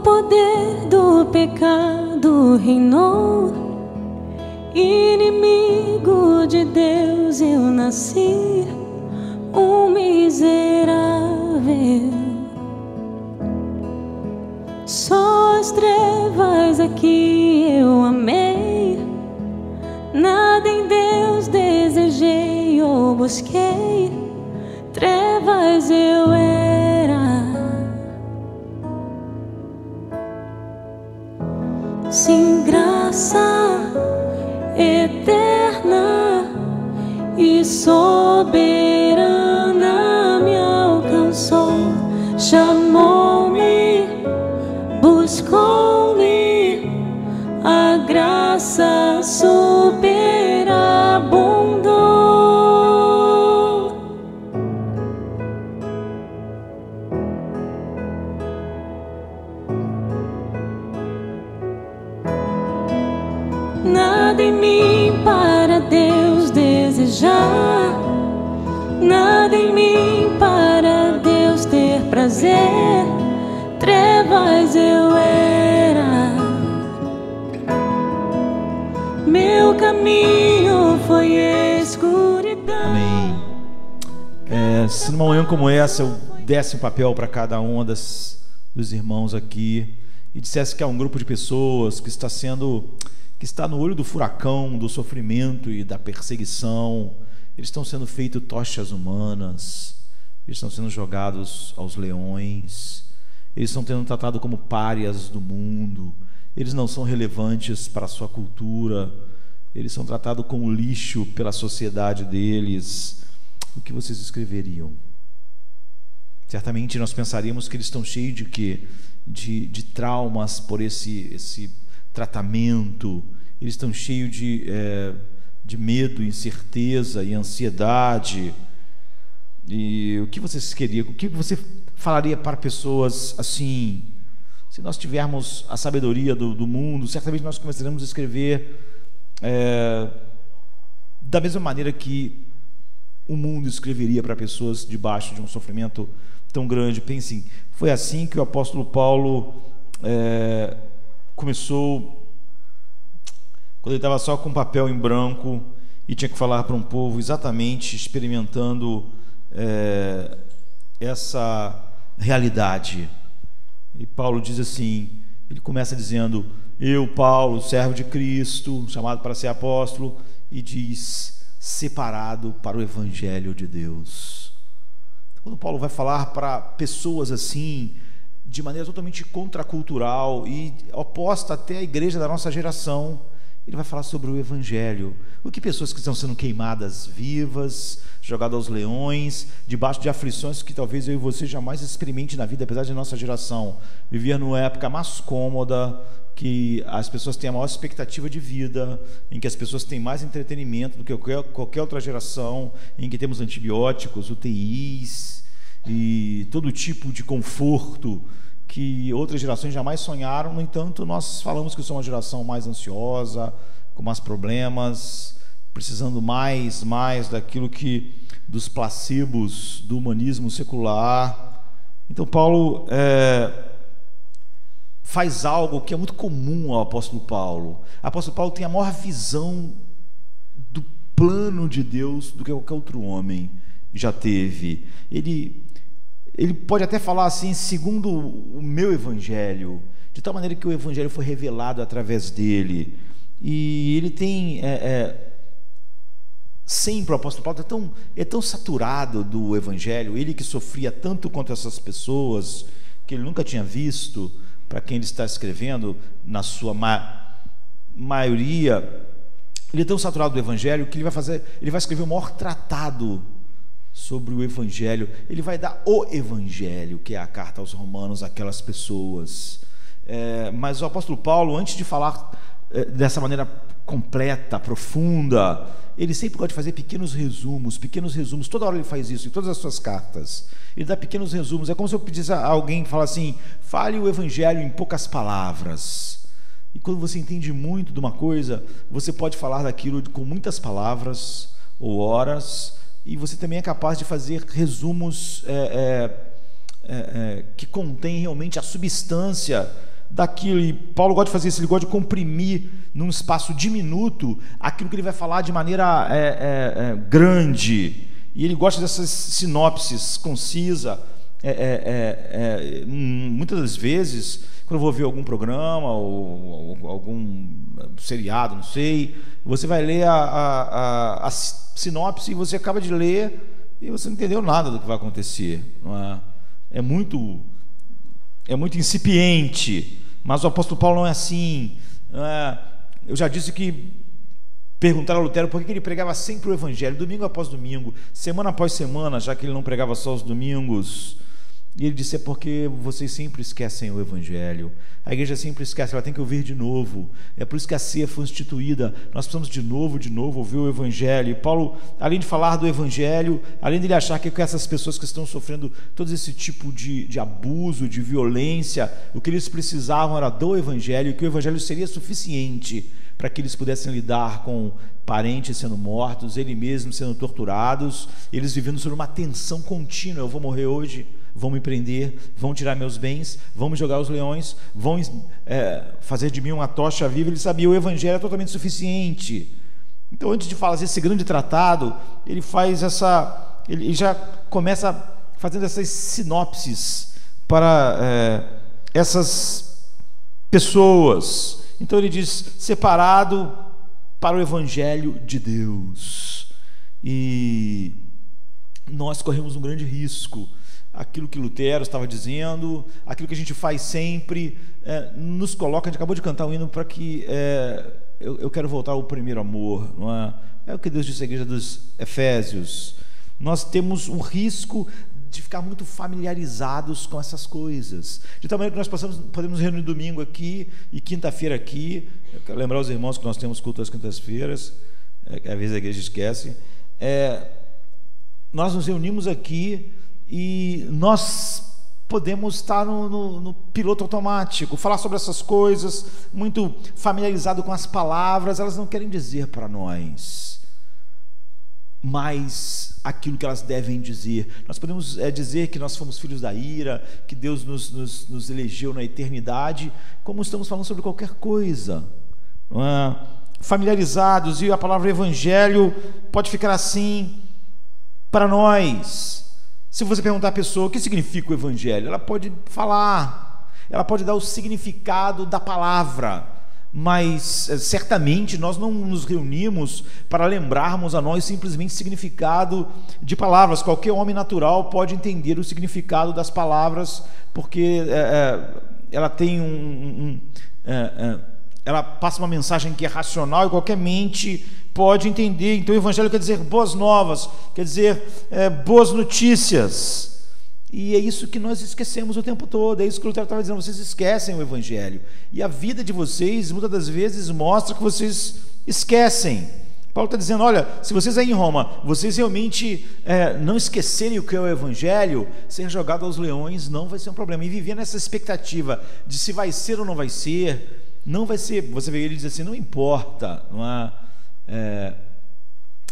poder do pecado reinou, inimigo de Deus eu nasci, um miserável. Só as trevas aqui eu amei, nada em Deus desejei ou busquei, trevas eu era. Sim, graça eterna e soberana me alcançou, chamou-me, buscou-me, a graça superabundou. Nada em mim para Deus desejar, nada em mim para Deus ter prazer, trevas eu era. Meu caminho foi escuridão. Amém. Se numa manhã como essa eu desse um papel para cada um dos irmãos aqui e dissesse que há um grupo de pessoas que está no olho do furacão, do sofrimento e da perseguição, eles estão sendo feitos tochas humanas, eles estão sendo jogados aos leões, eles estão sendo tratados como párias do mundo, eles não são relevantes para a sua cultura, eles são tratados como lixo pela sociedade deles. O que vocês escreveriam? Certamente nós pensaríamos que eles estão cheios de quê? De traumas por esse tratamento, eles estão cheios de medo, incerteza e ansiedade. E o que vocês queriam? O que você falaria para pessoas assim? Se nós tivermos a sabedoria do mundo, certamente nós começaremos a escrever da mesma maneira que o mundo escreveria para pessoas debaixo de um sofrimento tão grande. Pensem, foi assim que o apóstolo Paulo começou, quando ele estava só com papel em branco e tinha que falar para um povo exatamente experimentando essa realidade. E Paulo diz assim, ele começa dizendo: eu, Paulo, servo de Cristo, chamado para ser apóstolo, e diz: separado para o evangelho de Deus. Quando Paulo vai falar para pessoas assim, de maneira totalmente contracultural e oposta até à igreja da nossa geração, ele vai falar sobre o evangelho. O que pessoas que estão sendo queimadas vivas, jogadas aos leões, debaixo de aflições que talvez eu e você jamais experimente na vida, apesar de nossa geração viver numa época mais cômoda, que as pessoas têm a maior expectativa de vida, em que as pessoas têm mais entretenimento do que qualquer outra geração, em que temos antibióticos, UTIs e todo tipo de conforto que outras gerações jamais sonharam. No entanto, nós falamos que somos uma geração mais ansiosa, com mais problemas, precisando mais daquilo que dos placebos do humanismo secular. Então Paulo faz algo que é muito comum ao apóstolo Paulo. O apóstolo Paulo tem a maior visão do plano de Deus do que qualquer outro homem já teve. Ele pode até falar assim, segundo o meu evangelho, de tal maneira que o evangelho foi revelado através dele. E ele tem sempre, o apóstolo Paulo é tão saturado do evangelho, ele que sofria tanto quanto essas pessoas, que ele nunca tinha visto, para quem ele está escrevendo, na sua maioria, ele é tão saturado do evangelho que ele vai escrever o maior tratado sobre o evangelho. Ele vai dar o evangelho, que é a carta aos Romanos, àquelas pessoas. Mas o apóstolo Paulo, antes de falar dessa maneira completa, profunda, ele sempre gosta de fazer pequenos resumos, toda hora ele faz isso, em todas as suas cartas, ele dá pequenos resumos. É como se eu pedisse a alguém que fala assim: fale o evangelho em poucas palavras. E quando você entende muito de uma coisa, você pode falar daquilo com muitas palavras ou horas, e você também é capaz de fazer resumos que contêm realmente a substância daquilo. E Paulo gosta de fazer isso, ele gosta de comprimir num espaço diminuto aquilo que ele vai falar de maneira grande. E ele gosta dessas sinopses concisa. Muitas das vezes, quando eu vou ver algum programa ou algum seriado, não sei, você vai ler a sinopse e você acaba de ler e você não entendeu nada do que vai acontecer, não é? É muito incipiente, mas o apóstolo Paulo não é assim, não é? Eu já disse que perguntaram a Lutero por que ele pregava sempre o evangelho, domingo após domingo, semana após semana, já que ele não pregava só os domingos. E ele disse: é porque vocês sempre esquecem o evangelho. A igreja sempre esquece, ela tem que ouvir de novo. É por isso que a ceia foi instituída. Nós precisamos de novo ouvir o evangelho. E Paulo, além de falar do evangelho, além de ele achar que com essas pessoas que estão sofrendo todo esse tipo de abuso, de violência, o que eles precisavam era do evangelho, e que o evangelho seria suficiente para que eles pudessem lidar com parentes sendo mortos, eles mesmos sendo torturados, eles vivendo sob uma tensão contínua. Eu vou morrer hoje, vão me prender, vão tirar meus bens, vão me jogar aos leões, vão fazer de mim uma tocha viva. Ele sabia, o evangelho é totalmente suficiente. Então, antes de fazer esse grande tratado, ele já começa fazendo essas sinopses para essas pessoas. Então ele diz: separado para o evangelho de Deus. E nós corremos um grande risco. Aquilo que Lutero estava dizendo, aquilo que a gente faz sempre, nos coloca. A gente acabou de cantar um hino para que eu quero voltar ao primeiro amor, não é? É o que Deus disse à igreja dos Efésios. Nós temos um risco de ficar muito familiarizados com essas coisas, de tal maneira que nós podemos reunir domingo aqui e quinta-feira aqui. Eu quero lembrar os irmãos que nós temos culto às quintas-feiras, às vezes a igreja esquece. Nós nos reunimos aqui e nós podemos estar no piloto automático, falar sobre essas coisas, muito familiarizado com as palavras. Elas não querem dizer para nós mas aquilo que elas devem dizer. Nós podemos dizer que nós fomos filhos da ira, que Deus nos elegeu na eternidade, como estamos falando sobre qualquer coisa, não é? Familiarizados. E a palavra evangelho pode ficar assim para nós. Se você perguntar à pessoa o que significa o evangelho, ela pode falar, ela pode dar o significado da palavra, mas certamente nós não nos reunimos para lembrarmos a nós simplesmente significado de palavras. Qualquer homem natural pode entender o significado das palavras, porque ela tem ela passa uma mensagem que é racional e qualquer mente pode entender. Então o evangelho quer dizer boas novas, quer dizer boas notícias. E é isso que nós esquecemos o tempo todo. É isso que o Lutero estava dizendo: vocês esquecem o evangelho, e a vida de vocês muitas das vezes mostra que vocês esquecem. Paulo está dizendo: olha, se vocês aí em Roma, vocês realmente não esquecerem o que é o evangelho, ser jogado aos leões não vai ser um problema. E viver nessa expectativa de se vai ser ou não vai ser, não vai ser. Você vê, ele diz assim: não importa, não é,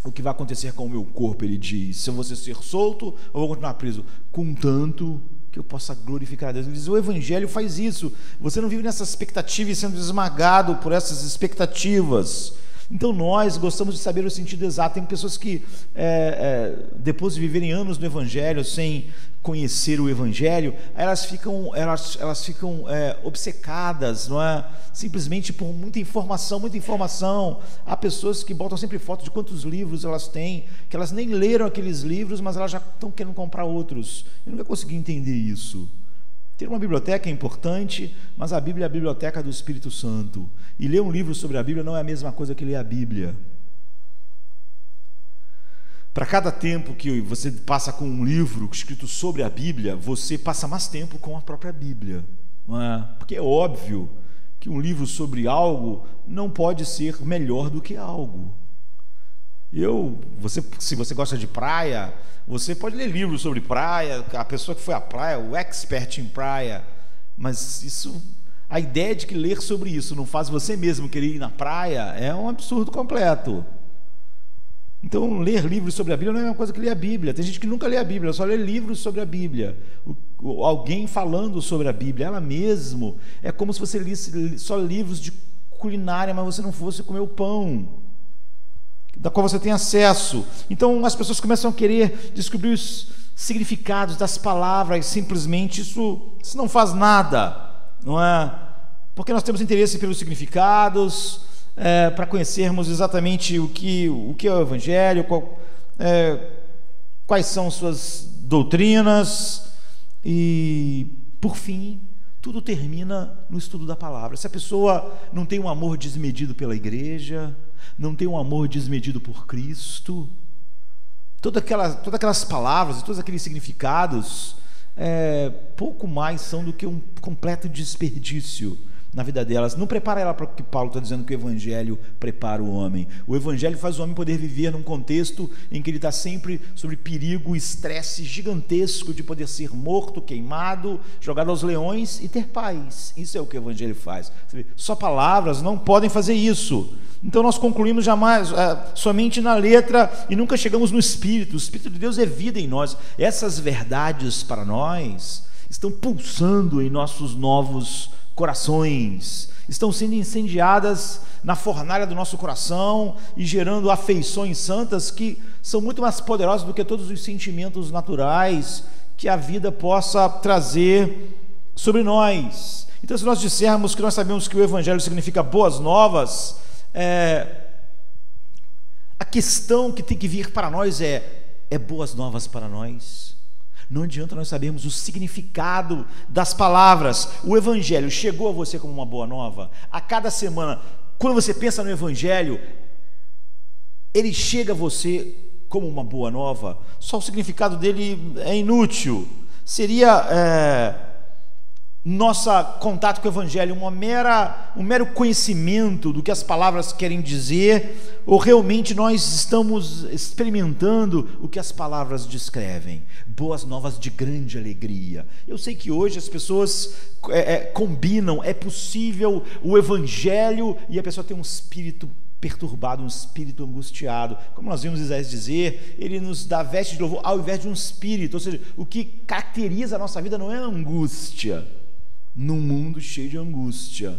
o que vai acontecer com o meu corpo. Ele diz: se eu vou ser solto ou vou continuar preso, contanto que eu possa glorificar a Deus. Ele diz: o evangelho faz isso. Você não vive nessa expectativa e sendo esmagado por essas expectativas. Então nós gostamos de saber o sentido exato. Tem pessoas que depois de viverem anos no evangelho sem conhecer o evangelho, elas ficam obcecadas, não é? Simplesmente por muita informação. Há pessoas que botam sempre foto de quantos livros elas têm, que elas nem leram aqueles livros, mas elas já estão querendo comprar outros. Eu nunca consegui entender isso. Ter uma biblioteca é importante, mas a Bíblia é a biblioteca do Espírito Santo. E ler um livro sobre a Bíblia não é a mesma coisa que ler a Bíblia. Para cada tempo que você passa com um livro escrito sobre a Bíblia, você passa mais tempo com a própria Bíblia, não é? Porque é óbvio que um livro sobre algo não pode ser melhor do que algo. Se você gosta de praia, você pode ler livros sobre praia, a pessoa que foi à praia, o expert em praia, mas a ideia de que ler sobre isso não faz você mesmo querer ir na praia é um absurdo completo. Então, ler livros sobre a Bíblia não é uma coisa que ler a Bíblia. Tem gente que nunca lê a Bíblia, só lê livros sobre a Bíblia. alguém falando sobre a Bíblia, ela mesmo. É como se você lisse só livros de culinária, mas você não fosse comer o pão da qual você tem acesso. Então as pessoas começam a querer descobrir os significados das palavras, simplesmente isso não faz nada, não é? Porque nós temos interesse pelos significados, para conhecermos exatamente o que é o Evangelho, quais são suas doutrinas, e por fim tudo termina no estudo da palavra. Se a pessoa não tem um amor desmedido pela igreja, não tem um amor desmedido por Cristo, todas aquelas palavras e todos aqueles significados pouco mais são do que um completo desperdício na vida delas. Não prepara ela para o que Paulo está dizendo que o Evangelho prepara o homem. O Evangelho faz o homem poder viver num contexto em que ele está sempre sobre perigo, estresse gigantesco de poder ser morto, queimado, jogado aos leões e ter paz. Isso é o que o Evangelho faz. Só palavras não podem fazer isso. Então nós concluímos jamais somente na letra e nunca chegamos no Espírito. O Espírito de Deus é vida em nós. Essas verdades para nós estão pulsando em nossos novos corações, estão sendo incendiadas na fornalha do nosso coração e gerando afeições santas que são muito mais poderosas do que todos os sentimentos naturais que a vida possa trazer sobre nós. Então, se nós dissermos que nós sabemos que o Evangelho significa boas novas, a questão que tem que vir para nós é boas novas para nós. Não adianta nós sabermos o significado das palavras. O Evangelho chegou a você como uma boa nova? A cada semana, quando você pensa no Evangelho, ele chega a você como uma boa nova? Só o significado dele é inútil. Seria nosso contato com o Evangelho um mero conhecimento do que as palavras querem dizer, ou realmente nós estamos experimentando o que as palavras descrevem? Boas novas de grande alegria. Eu sei que hoje as pessoas combinam, é possível o Evangelho e a pessoa tem um espírito perturbado, um espírito angustiado. Como nós vimos Isaías dizer, ele nos dá veste de louvor ao invés de um espírito. Ou seja, o que caracteriza a nossa vida não é a angústia, num mundo cheio de angústia,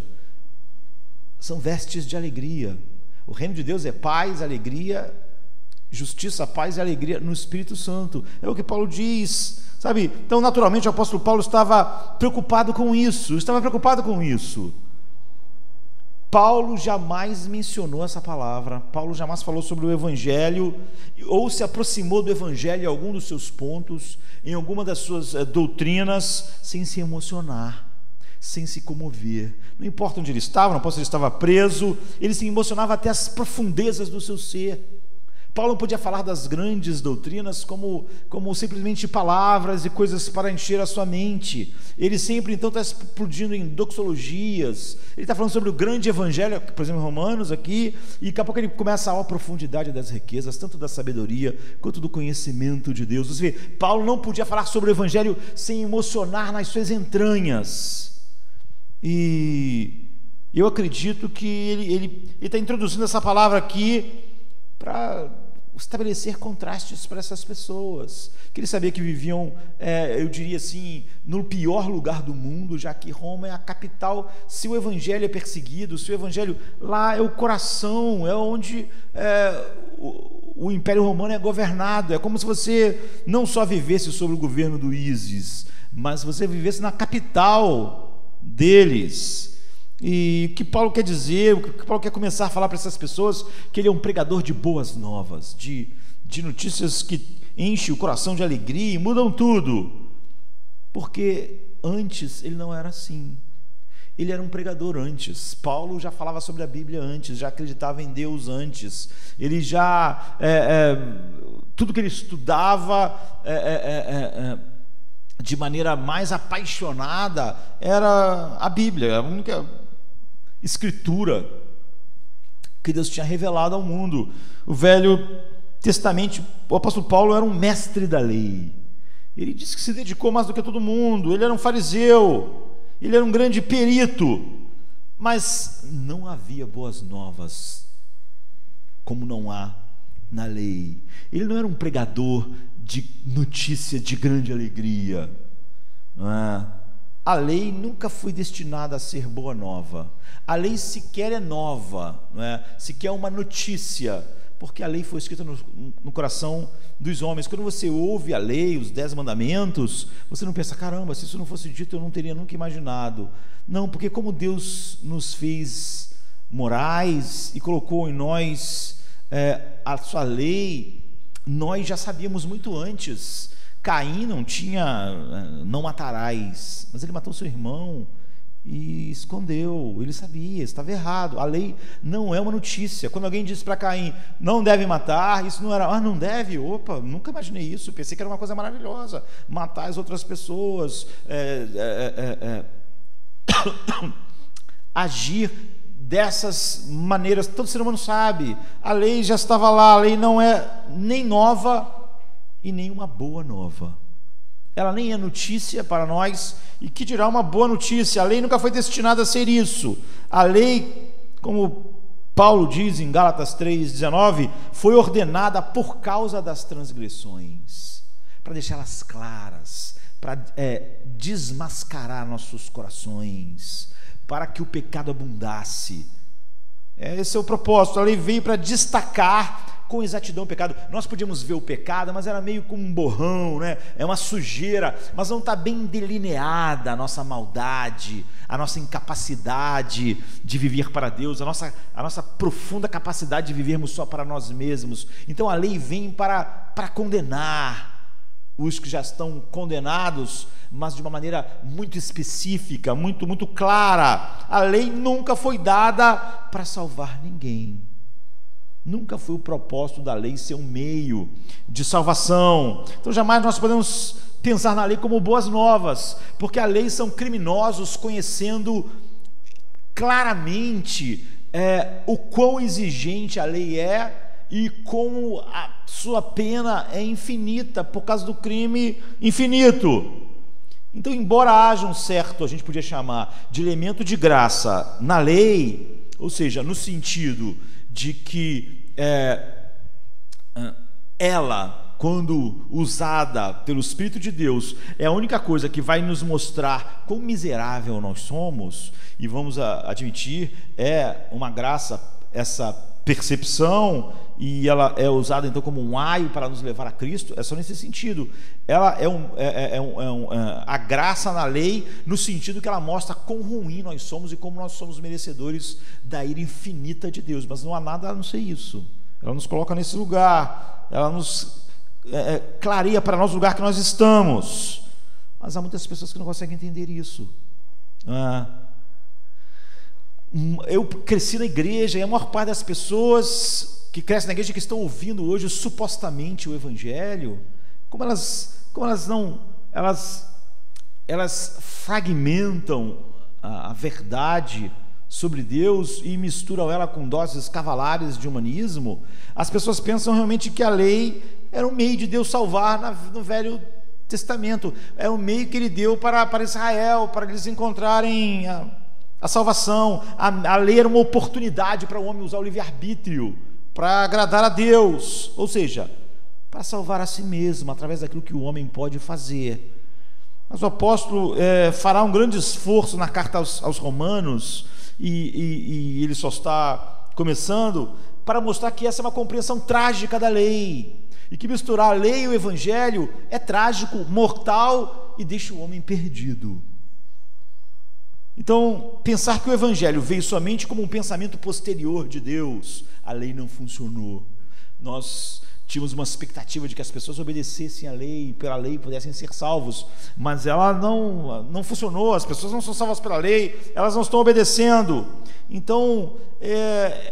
são vestes de alegria. O reino de Deus é paz, alegria, justiça, paz e alegria no Espírito Santo. É o que Paulo diz, sabe? Então, naturalmente, o apóstolo Paulo estava preocupado com isso. Paulo jamais mencionou essa palavra. Paulo jamais falou sobre o Evangelho ou se aproximou do Evangelho em algum dos seus pontos, em alguma das suas doutrinas, sem se emocionar, sem se comover. Não importa onde ele estava, não importa se ele estava preso, ele se emocionava até as profundezas do seu ser. Paulo não podia falar das grandes doutrinas como simplesmente palavras e coisas para encher a sua mente. Ele sempre, então, está explodindo em doxologias. Ele está falando sobre o grande Evangelho, por exemplo, em Romanos aqui, e daqui a pouco ele começa a profundidade das riquezas, tanto da sabedoria quanto do conhecimento de Deus. Você vê, Paulo não podia falar sobre o Evangelho sem emocionar nas suas entranhas. E eu acredito que ele está introduzindo essa palavra aqui para estabelecer contrastes para essas pessoas, que ele sabia que viviam, eu diria assim, no pior lugar do mundo, já que Roma é a capital. Se o Evangelho é perseguido, se o Evangelho lá é o coração, é onde o Império Romano é governado. É como se você não só vivesse sob o governo do ISIS, mas você vivesse na capital deles. E o que Paulo quer dizer, o que Paulo quer começar a falar para essas pessoas, que ele é um pregador de boas novas, de notícias que enchem o coração de alegria e mudam tudo, porque antes ele não era assim. Ele era um pregador antes. Paulo já falava sobre a Bíblia antes, já acreditava em Deus antes, ele já tudo que ele estudava de maneira mais apaixonada era a Bíblia, a única escritura que Deus tinha revelado ao mundo. O Velho Testamento, o apóstolo Paulo era um mestre da lei. Ele disse que se dedicou mais do que todo mundo. Ele era um fariseu, ele era um grande perito, mas não havia boas novas como não há na lei. Ele não era um pregador de notícia de grande alegria. não é? A lei nunca foi destinada a ser boa nova. A lei sequer é nova, não é? Sequer é uma notícia, porque a lei foi escrita no coração dos homens. Quando você ouve a lei, os 10 mandamentos, você não pensa, caramba, se isso não fosse dito eu não teria nunca imaginado. Não, porque como Deus nos fez morais e colocou em nós a sua lei, nós já sabíamos muito antes. Caim não tinha não matarás, mas ele matou seu irmão e escondeu. Ele sabia, estava errado. A lei não é uma notícia. Quando alguém disse para Caim, não deve matar, isso não era, não deve, opa, nunca imaginei isso, pensei que era uma coisa maravilhosa, matar as outras pessoas, agir dessas maneiras. Todo ser humano sabe, a lei já estava lá. A lei não é nem nova e nem uma boa nova. Ela nem é notícia para nós, e que dirá uma boa notícia. A lei nunca foi destinada a ser isso. A lei, como Paulo diz em Gálatas 3,19, foi ordenada por causa das transgressões, para deixá-las claras, para desmascarar nossos corações, para que o pecado abundasse. Esse é o propósito. A lei veio para destacar com exatidão o pecado. Nós podíamos ver o pecado, mas era meio como um borrão, né? É uma sujeira, mas não está bem delineada a nossa maldade, a nossa incapacidade de viver para Deus, a nossa profunda capacidade de vivermos só para nós mesmos. Então a lei vem para condenar os que já estão condenados, mas de uma maneira muito específica, muito clara. A lei nunca foi dada para salvar ninguém. Nunca foi o propósito da lei ser um meio de salvação. Então jamais nós podemos pensar na lei como boas novas, porque a lei são criminosos conhecendo claramente o quão exigente a lei é e como a sua pena é infinita por causa do crime infinito. Então, embora haja um certo, a gente podia chamar de elemento de graça na lei, ou seja, no sentido de que ela, quando usada pelo Espírito de Deus, é a única coisa que vai nos mostrar quão miserável nós somos, e vamos admitir, é uma graça essa percepção, e ela é usada então como um aio para nos levar a Cristo. É só nesse sentido. Ela a graça na lei, no sentido que ela mostra quão ruim nós somos e como nós somos merecedores da ira infinita de Deus. Mas não há nada a não ser isso. Ela nos coloca nesse lugar, ela nos clareia para nós o lugar que nós estamos. Mas há muitas pessoas que não conseguem entender isso. Eu cresci na igreja, e a maior parte das pessoas que crescem na igreja, que estão ouvindo hoje supostamente o evangelho, como elas fragmentam a verdade sobre Deus e misturam ela com doses cavalares de humanismo. As pessoas pensam realmente que a lei era um meio de Deus salvar no Velho Testamento, é um meio que ele deu para Israel, para eles encontrarem a salvação. A lei era uma oportunidade para o homem usar o livre-arbítrio para agradar a Deus, ou seja, para salvar a si mesmo, através daquilo que o homem pode fazer. Mas o apóstolo fará um grande esforço na carta aos Romanos, e ele só está começando, para mostrar que essa é uma compreensão trágica da lei, e que misturar a lei e o evangelho é trágico, mortal, e deixa o homem perdido. Então, pensar que o evangelho veio somente como um pensamento posterior de Deus, a lei não funcionou. Nós tínhamos uma expectativa de que as pessoas obedecessem a lei, pela lei pudessem ser salvos, mas ela não funcionou. As pessoas não são salvas pela lei, elas não estão obedecendo. Então,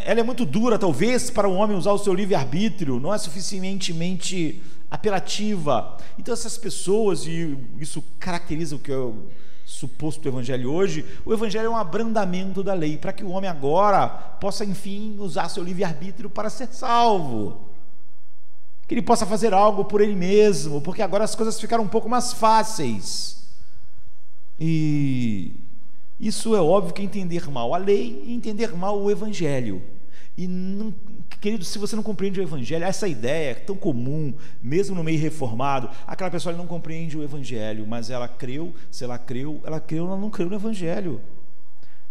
ela é muito dura, talvez, para o homem usar o seu livre-arbítrio, não é suficientemente apelativa. Então, essas pessoas, e isso caracteriza o que eu suposto evangelho hoje, o evangelho é um abrandamento da lei, para que o homem agora possa, enfim, usar seu livre-arbítrio para ser salvo, que ele possa fazer algo por ele mesmo, porque agora as coisas ficaram um pouco mais fáceis. E isso é óbvio que é entender mal a lei e entender mal o evangelho, e não Querido, se você não compreende o Evangelho, essa ideia é tão comum, mesmo no meio reformado, aquela pessoa não compreende o Evangelho, mas ela creu, se ela creu, ela não creu no Evangelho.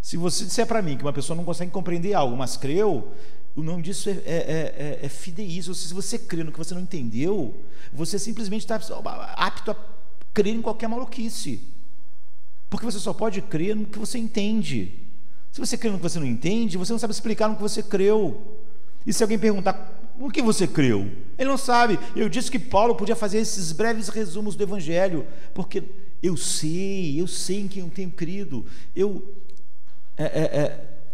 Se você disser para mim que uma pessoa não consegue compreender algo, mas creu, o nome disso é fideísmo. Se você crê no que você não entendeu, você simplesmente está apto a crer em qualquer maluquice, porque você só pode crer no que você entende. Se você crê no que você não entende, você não sabe explicar no que você creu. E se alguém perguntar, o que você creu? Ele não sabe. Eu disse que Paulo podia fazer esses breves resumos do Evangelho, porque eu sei em quem eu tenho crido.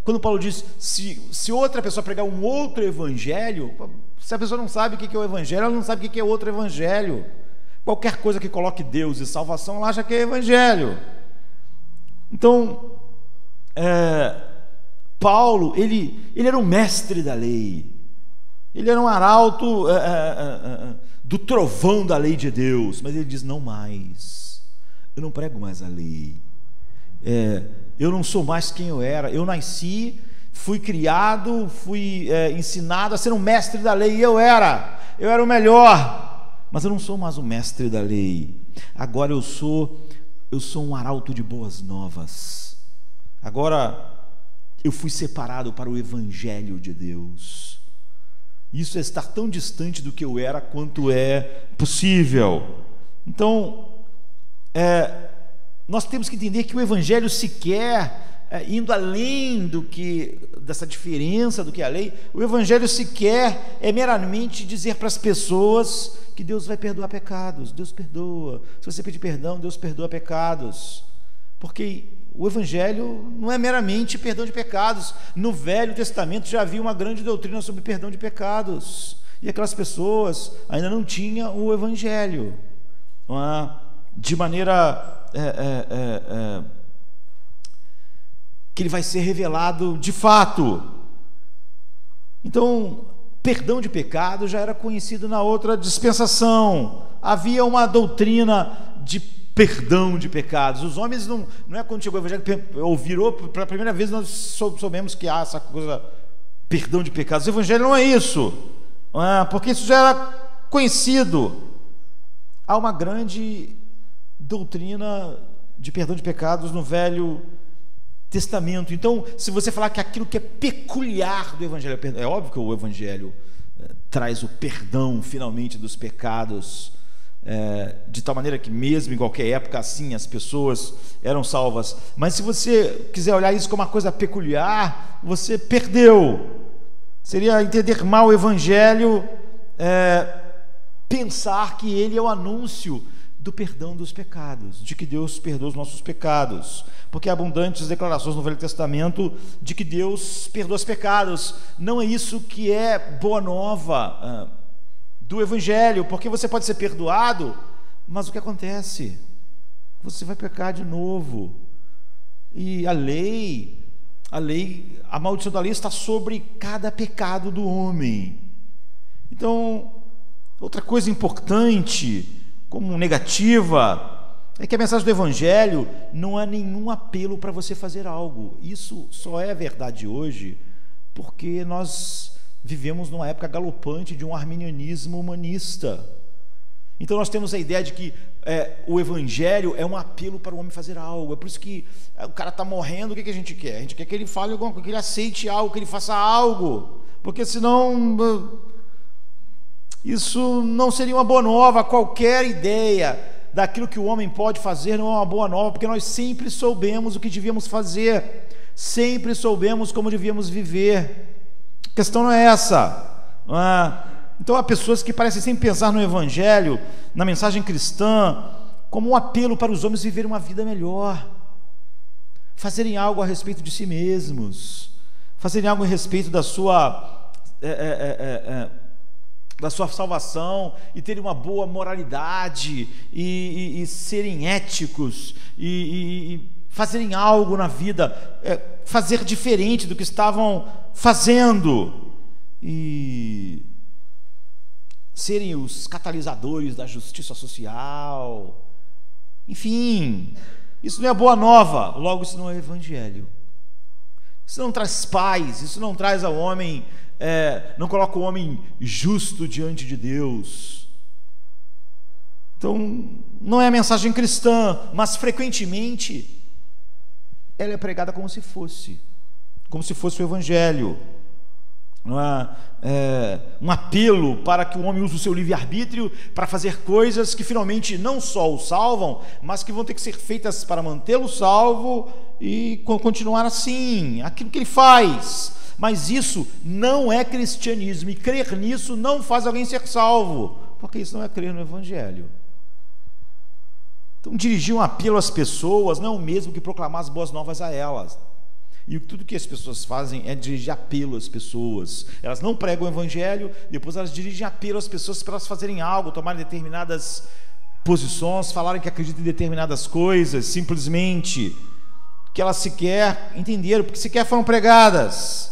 Quando Paulo diz, se outra pessoa pregar um outro Evangelho, se a pessoa não sabe o que é o Evangelho, ela não sabe o que é outro Evangelho. Qualquer coisa que coloque Deus e salvação, ela acha que é Evangelho. Então, Paulo, ele era um mestre da lei, ele era um arauto do trovão da lei de Deus, mas ele diz, não mais, eu não prego mais a lei, eu não sou mais quem eu era, eu nasci, fui criado, fui ensinado a ser um mestre da lei, e eu era o melhor, mas eu não sou mais o mestre da lei, agora eu sou um arauto de boas novas, agora eu fui separado para o Evangelho de Deus. Isso é estar tão distante do que eu era quanto é possível. Então, nós temos que entender que o Evangelho sequer, indo além dessa diferença do que é a lei, o Evangelho sequer é meramente dizer para as pessoas que Deus vai perdoar pecados. Deus perdoa. Se você pedir perdão, Deus perdoa pecados. Porque o Evangelho não é meramente perdão de pecados. No Velho Testamento já havia uma grande doutrina sobre perdão de pecados, e aquelas pessoas ainda não tinham o Evangelho de maneira que ele vai ser revelado de fato. Então, perdão de pecado já era conhecido na outra dispensação. Havia uma doutrina de perdão de pecados. Os homens não é quando chegou o Evangelho, ouviram pela primeira vez, nós soubemos que há essa coisa, perdão de pecados. O Evangelho não é isso, porque isso já era conhecido. Há uma grande doutrina de perdão de pecados no Velho Testamento. Então, se você falar que aquilo que é peculiar do Evangelho, é óbvio que o Evangelho traz o perdão finalmente dos pecados, de tal maneira que mesmo em qualquer época assim as pessoas eram salvas, mas se você quiser olhar isso como uma coisa peculiar, você perdeu. Seria entender mal o Evangelho, pensar que ele é o anúncio do perdão dos pecados, de que Deus perdoa os nossos pecados, porque há abundantes declarações no Velho Testamento de que Deus perdoa os pecados. Não é isso que é boa nova do Evangelho, porque você pode ser perdoado, mas o que acontece? Você vai pecar de novo, e a maldição da lei está sobre cada pecado do homem. Então, outra coisa importante, como negativa, é que a mensagem do Evangelho não há nenhum apelo para você fazer algo. Isso só é verdade hoje porque nós vivemos numa época galopante de um arminianismo humanista. Então nós temos a ideia de que o Evangelho é um apelo para o homem fazer algo. É por isso que o cara está morrendo, o que a gente quer? A gente quer que ele fale alguma coisa, que ele aceite algo, que ele faça algo, porque senão isso não seria uma boa nova. Qualquer ideia daquilo que o homem pode fazer não é uma boa nova, porque nós sempre soubemos o que devíamos fazer, sempre soubemos como devíamos viver. A questão não é essa, não é? Então há pessoas que parecem sempre pensar no Evangelho, na mensagem cristã, como um apelo para os homens viverem uma vida melhor, fazerem algo a respeito de si mesmos, fazerem algo a respeito da sua salvação, e terem uma boa moralidade, e serem éticos, e fazerem algo na vida, fazer diferente do que estavam fazendo, e serem os catalisadores da justiça social. Enfim, isso não é boa nova, logo isso não é Evangelho. Isso não traz paz, isso não traz ao homem, não coloca o homem justo diante de Deus. Então, não é a mensagem cristã, mas frequentemente ela é pregada como se fosse o Evangelho. Um apelo para que o homem use o seu livre-arbítrio para fazer coisas que finalmente não só o salvam, mas que vão ter que ser feitas para mantê-lo salvo e continuar assim, aquilo que ele faz. Mas isso não é cristianismo, e crer nisso não faz alguém ser salvo, porque isso não é crer no Evangelho. Então, dirigir um apelo às pessoas não é o mesmo que proclamar as boas novas a elas. E tudo que as pessoas fazem é dirigir apelo às pessoas. Elas não pregam o Evangelho, depois elas dirigem apelo às pessoas para elas fazerem algo, tomarem determinadas posições, falarem que acreditam em determinadas coisas, simplesmente que elas sequer entenderam, porque sequer foram pregadas.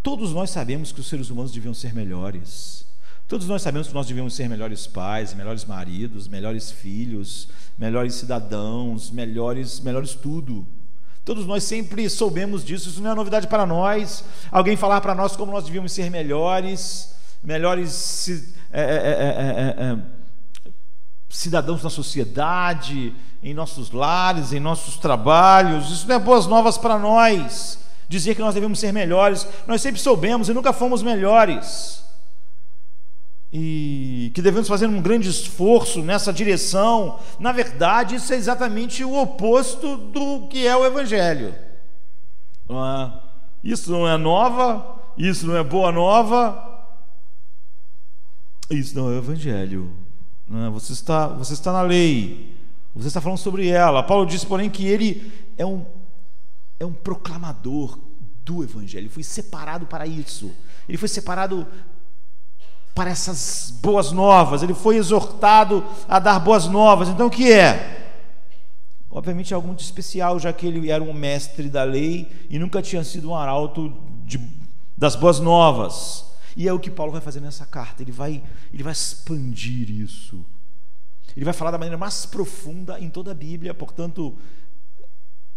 Todos nós sabemos que os seres humanos deviam ser melhores. Todos nós sabemos que nós devíamos ser melhores pais, melhores maridos, melhores filhos, melhores cidadãos, melhores tudo. Todos nós sempre soubemos disso, isso não é novidade para nós. Alguém falar para nós como nós devíamos ser melhores cidadãos na sociedade, em nossos lares, em nossos trabalhos. Isso não é boas novas para nós, dizer que nós devemos ser melhores. Nós sempre soubemos e nunca fomos melhores, e que devemos fazer um grande esforço nessa direção. Na verdade, isso é exatamente o oposto do que é o Evangelho. Isso não é nova, isso não é boa nova, isso não é o Evangelho. Você está na lei, você está falando sobre ela. Paulo diz, porém, que ele é um proclamador do Evangelho. Ele foi separado para isso, ele foi separado para essas boas novas, ele foi exortado a dar boas novas. Então o que é? Obviamente é algo muito especial, já que ele era um mestre da lei e nunca tinha sido um arauto das boas novas. E é o que Paulo vai fazer nessa carta. Ele vai expandir isso, ele vai falar da maneira mais profunda em toda a Bíblia. Portanto,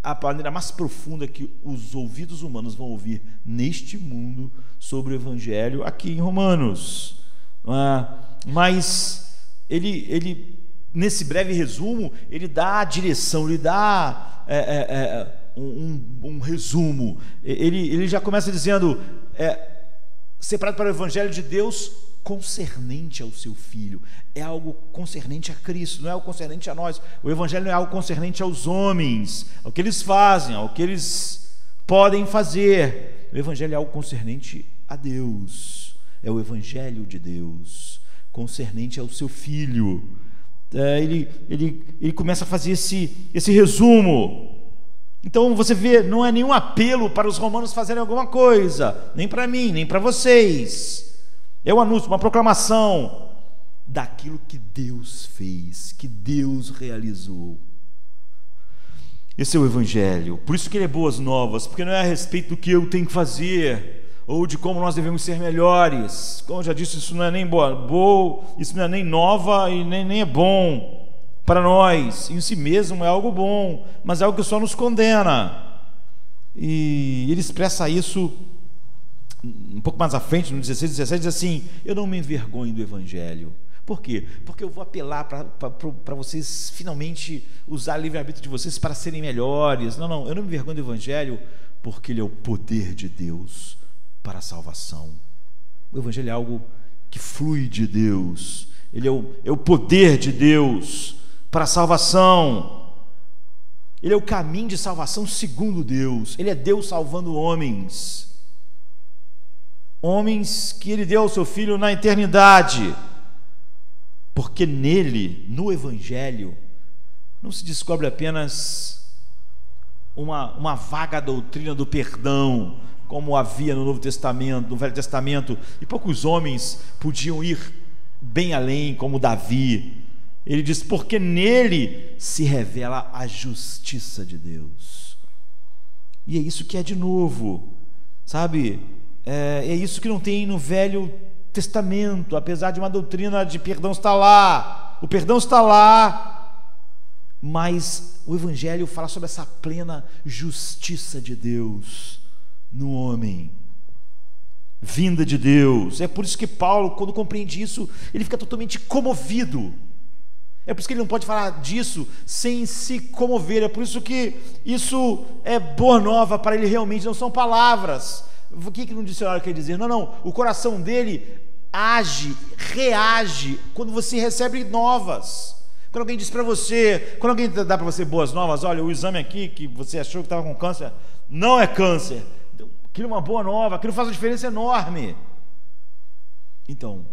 a maneira mais profunda que os ouvidos humanos vão ouvir neste mundo sobre o Evangelho, aqui em Romanos. Mas ele nesse breve resumo, ele dá a direção, ele dá um resumo. Ele já começa dizendo, separado para o Evangelho de Deus concernente ao seu Filho. É algo concernente a Cristo, não é algo concernente a nós. O Evangelho não é algo concernente aos homens, ao que eles fazem, ao que eles podem fazer. O Evangelho é algo concernente a Deus. É o Evangelho de Deus, concernente ao seu Filho. Ele começa a fazer esse resumo. Então você vê, não é nenhum apelo para os romanos fazerem alguma coisa, nem para mim, nem para vocês. É um anúncio, uma proclamação daquilo que Deus fez, que Deus realizou. Esse é o Evangelho. Por isso que ele é boas novas, porque não é a respeito do que eu tenho que fazer, ou de como nós devemos ser melhores. Como eu já disse, isso não é nem boa, isso não é nem nova e nem é bom para nós. Em si mesmo é algo bom, mas é algo que só nos condena. E ele expressa isso um pouco mais à frente, no 16, 17, diz assim: eu não me envergonho do Evangelho. Por quê? Porque eu vou apelar para vocês finalmente usar o livre-arbítrio de vocês para serem melhores. Não, eu não me envergonho do Evangelho, porque ele é o poder de Deus para a salvação. O Evangelho é algo que flui de Deus, ele é o poder de Deus para a salvação. Ele é o caminho de salvação segundo Deus. Ele é Deus salvando homens que ele deu ao seu Filho na eternidade, porque nele, no Evangelho, não se descobre apenas uma vaga doutrina do perdão, como havia no Novo Testamento, no Velho Testamento, e poucos homens podiam ir bem além, como Davi. Ele diz, porque nele se revela a justiça de Deus. E é isso que é de novo, sabe? É isso que não tem no Velho Testamento, apesar de uma doutrina de perdão estar lá. O perdão está lá, mas o Evangelho fala sobre essa plena justiça de Deus. no homem, vinda de Deus. É por isso que Paulo, quando compreende isso, ele fica totalmente comovido. É por isso que ele não pode falar disso sem se comover. É por isso que isso é boa nova para ele realmente, não são palavras. O que no dicionário quer dizer? Não, o coração dele age, reage quando você recebe novas. Quando alguém diz para você, quando alguém dá para você boas novas, olha, o exame aqui que você achou que estava com câncer, não é câncer. Aquilo é uma boa nova, aquilo faz uma diferença enorme. Então,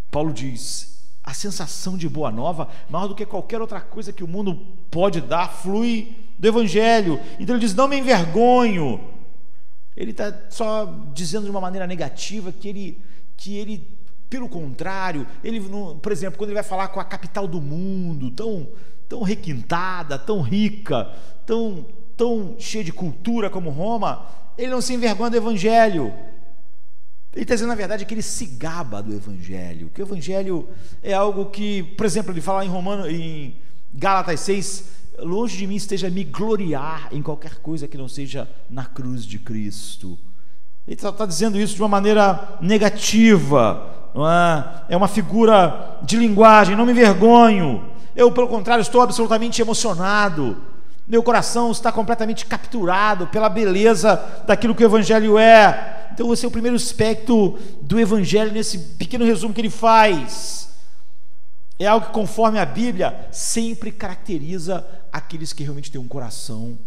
Paulo diz, a sensação de boa nova, maior do que qualquer outra coisa que o mundo pode dar, flui do Evangelho. Então ele diz, não me envergonho. Ele está só dizendo de uma maneira negativa que ele, pelo contrário, ele, por exemplo, quando ele vai falar com a capital do mundo, tão requintada, tão rica, tão cheia de cultura como Roma, ele não se envergonha do Evangelho. Ele está dizendo, na verdade, que ele se gaba do Evangelho, que o Evangelho é algo que, por exemplo, ele fala em Gálatas 6, longe de mim esteja me gloriar em qualquer coisa que não seja na cruz de Cristo. Ele está dizendo isso de uma maneira negativa, não é? É uma figura de linguagem, não me envergonho. Eu, pelo contrário, estou absolutamente emocionado. Meu coração está completamente capturado pela beleza daquilo que o Evangelho é. Então esse é o primeiro aspecto do Evangelho, nesse pequeno resumo que ele faz. É algo que, conforme a Bíblia, sempre caracteriza aqueles que realmente têm um coração,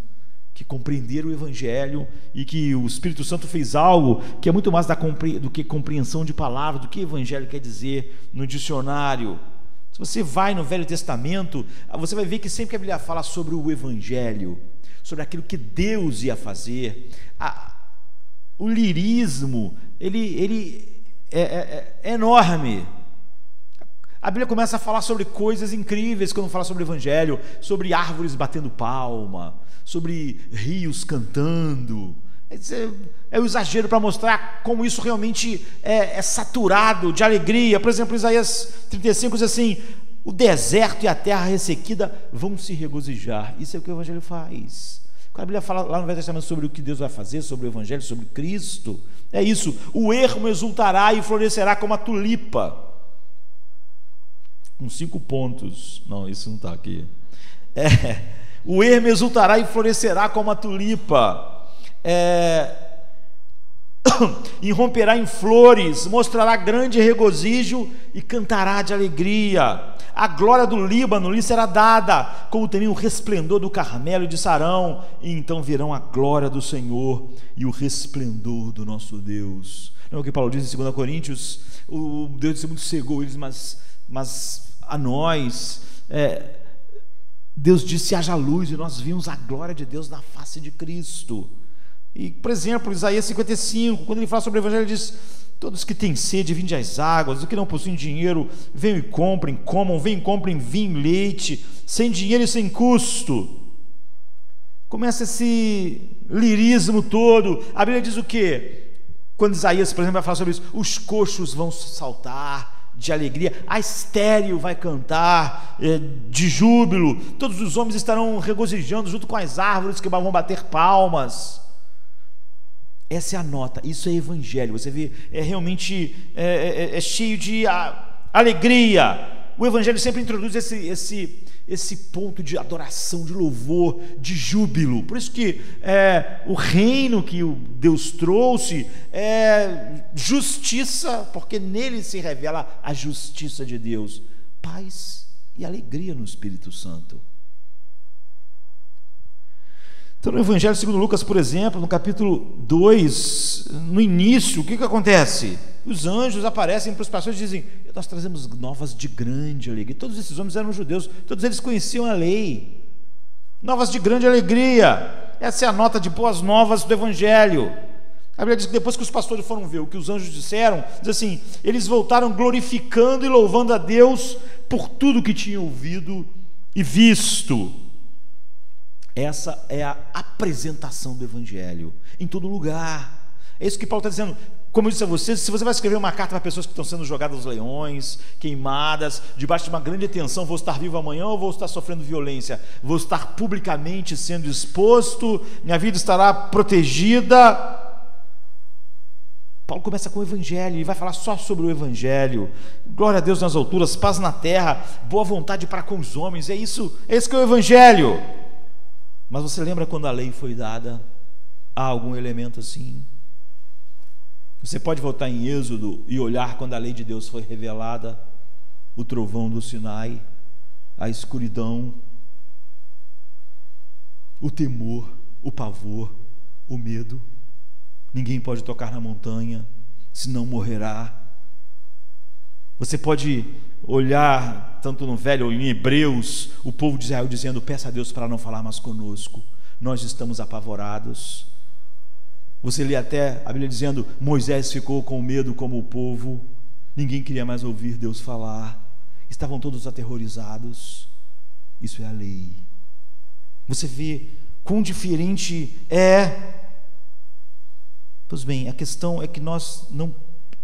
que compreenderam o Evangelho, e que o Espírito Santo fez algo que é muito mais do que compreensão de palavras, do que Evangelho quer dizer no dicionário. Se você vai no Velho Testamento, você vai ver que sempre que a Bíblia fala sobre o Evangelho, sobre aquilo que Deus ia fazer, o lirismo, ele é enorme. A Bíblia começa a falar sobre coisas incríveis quando fala sobre o Evangelho, sobre árvores batendo palma, sobre rios cantando. É o exagero para mostrar como isso realmente é saturado de alegria. Por exemplo, Isaías 35 diz assim: o deserto e a terra ressequida vão se regozijar. Isso é o que o Evangelho faz. Quando a Bíblia fala lá no Velho Testamento sobre o que Deus vai fazer, sobre o Evangelho, sobre Cristo, é isso: o ermo exultará e florescerá como a tulipa. Com 5 pontos. Não, isso não está aqui. O ermo exultará e florescerá como a tulipa. Irromperá em flores, mostrará grande regozijo e cantará de alegria. A glória do Líbano lhe será dada, como também o resplendor do Carmelo e de Sarão, e então verão a glória do Senhor e o resplendor do nosso Deus. Não é o que Paulo diz em 2 Coríntios? O Deus desse mundo cegou eles, mas a nós Deus disse: haja luz, e nós vimos a glória de Deus na face de Cristo. E, por exemplo, Isaías 55, quando ele fala sobre o Evangelho, ele diz: todos que têm sede, vinde às águas, os que não possuem dinheiro, venham e comprem, comam, venham e comprem vinho e leite, sem dinheiro e sem custo. Começa esse lirismo todo. A Bíblia diz o quê? Quando Isaías, por exemplo, vai falar sobre isso: os coxos vão saltar de alegria, a estéril vai cantar de júbilo, todos os homens estarão regozijando junto com as árvores que vão bater palmas. Essa é a nota, isso é Evangelho. Você vê, realmente cheio de alegria. O Evangelho sempre introduz esse ponto de adoração, de louvor, de júbilo. Por isso que o reino que Deus trouxe é justiça, porque nele se revela a justiça de Deus, paz e alegria no Espírito Santo. Então, no Evangelho segundo Lucas, por exemplo, no capítulo 2, no início, o que acontece? Os anjos aparecem para os pastores e dizem: nós trazemos novas de grande alegria. Todos esses homens eram judeus, todos eles conheciam a lei. Novas de grande alegria. Essa é a nota de boas novas do Evangelho. A Bíblia diz que depois que os pastores foram ver o que os anjos disseram, diz assim: eles voltaram glorificando e louvando a Deus por tudo que tinham ouvido e visto. Essa é a apresentação do Evangelho em todo lugar. É isso que Paulo está dizendo. Como eu disse a vocês, se você vai escrever uma carta para pessoas que estão sendo jogadas aos leões, queimadas, debaixo de uma grande tensão: vou estar vivo amanhã ou vou estar sofrendo violência? Vou estar publicamente sendo exposto, minha vida estará protegida. Paulo começa com o Evangelho, ele vai falar só sobre o Evangelho. Glória a Deus nas alturas, paz na terra, boa vontade para com os homens. É isso que é o Evangelho. Mas você lembra quando a lei foi dada? Há algum elemento assim? Você pode voltar em Êxodo e olhar quando a lei de Deus foi revelada, o trovão do Sinai, a escuridão, o temor, o pavor, o medo. Ninguém pode tocar na montanha, senão morrerá. Você pode olhar, tanto no Velho ou em Hebreus, o povo de Israel dizendo: peça a Deus para não falar mais conosco, nós estamos apavorados. Você lê até a Bíblia dizendo: Moisés ficou com medo como o povo, ninguém queria mais ouvir Deus falar, estavam todos aterrorizados. Isso é a lei. Você vê quão diferente é. Pois bem, a questão é que nós não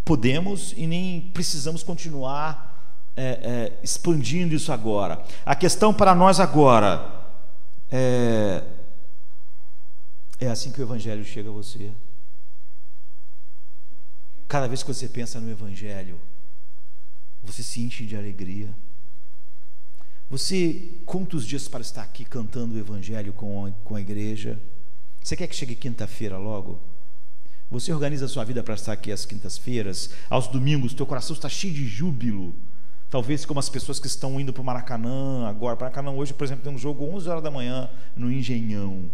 podemos e nem precisamos continuar expandindo isso agora. A questão para nós agora é assim que o Evangelho chega a você. Cada vez que você pensa no Evangelho, você se enche de alegria. Você conta os dias para estar aqui cantando o Evangelho com a igreja? Você quer que chegue quinta-feira logo? Você organiza a sua vida para estar aqui às quintas-feiras, aos domingos, teu coração está cheio de júbilo. Talvez como as pessoas que estão indo para o Maracanã agora. Maracanã hoje, por exemplo, tem um jogo 11 horas da manhã no Engenhão.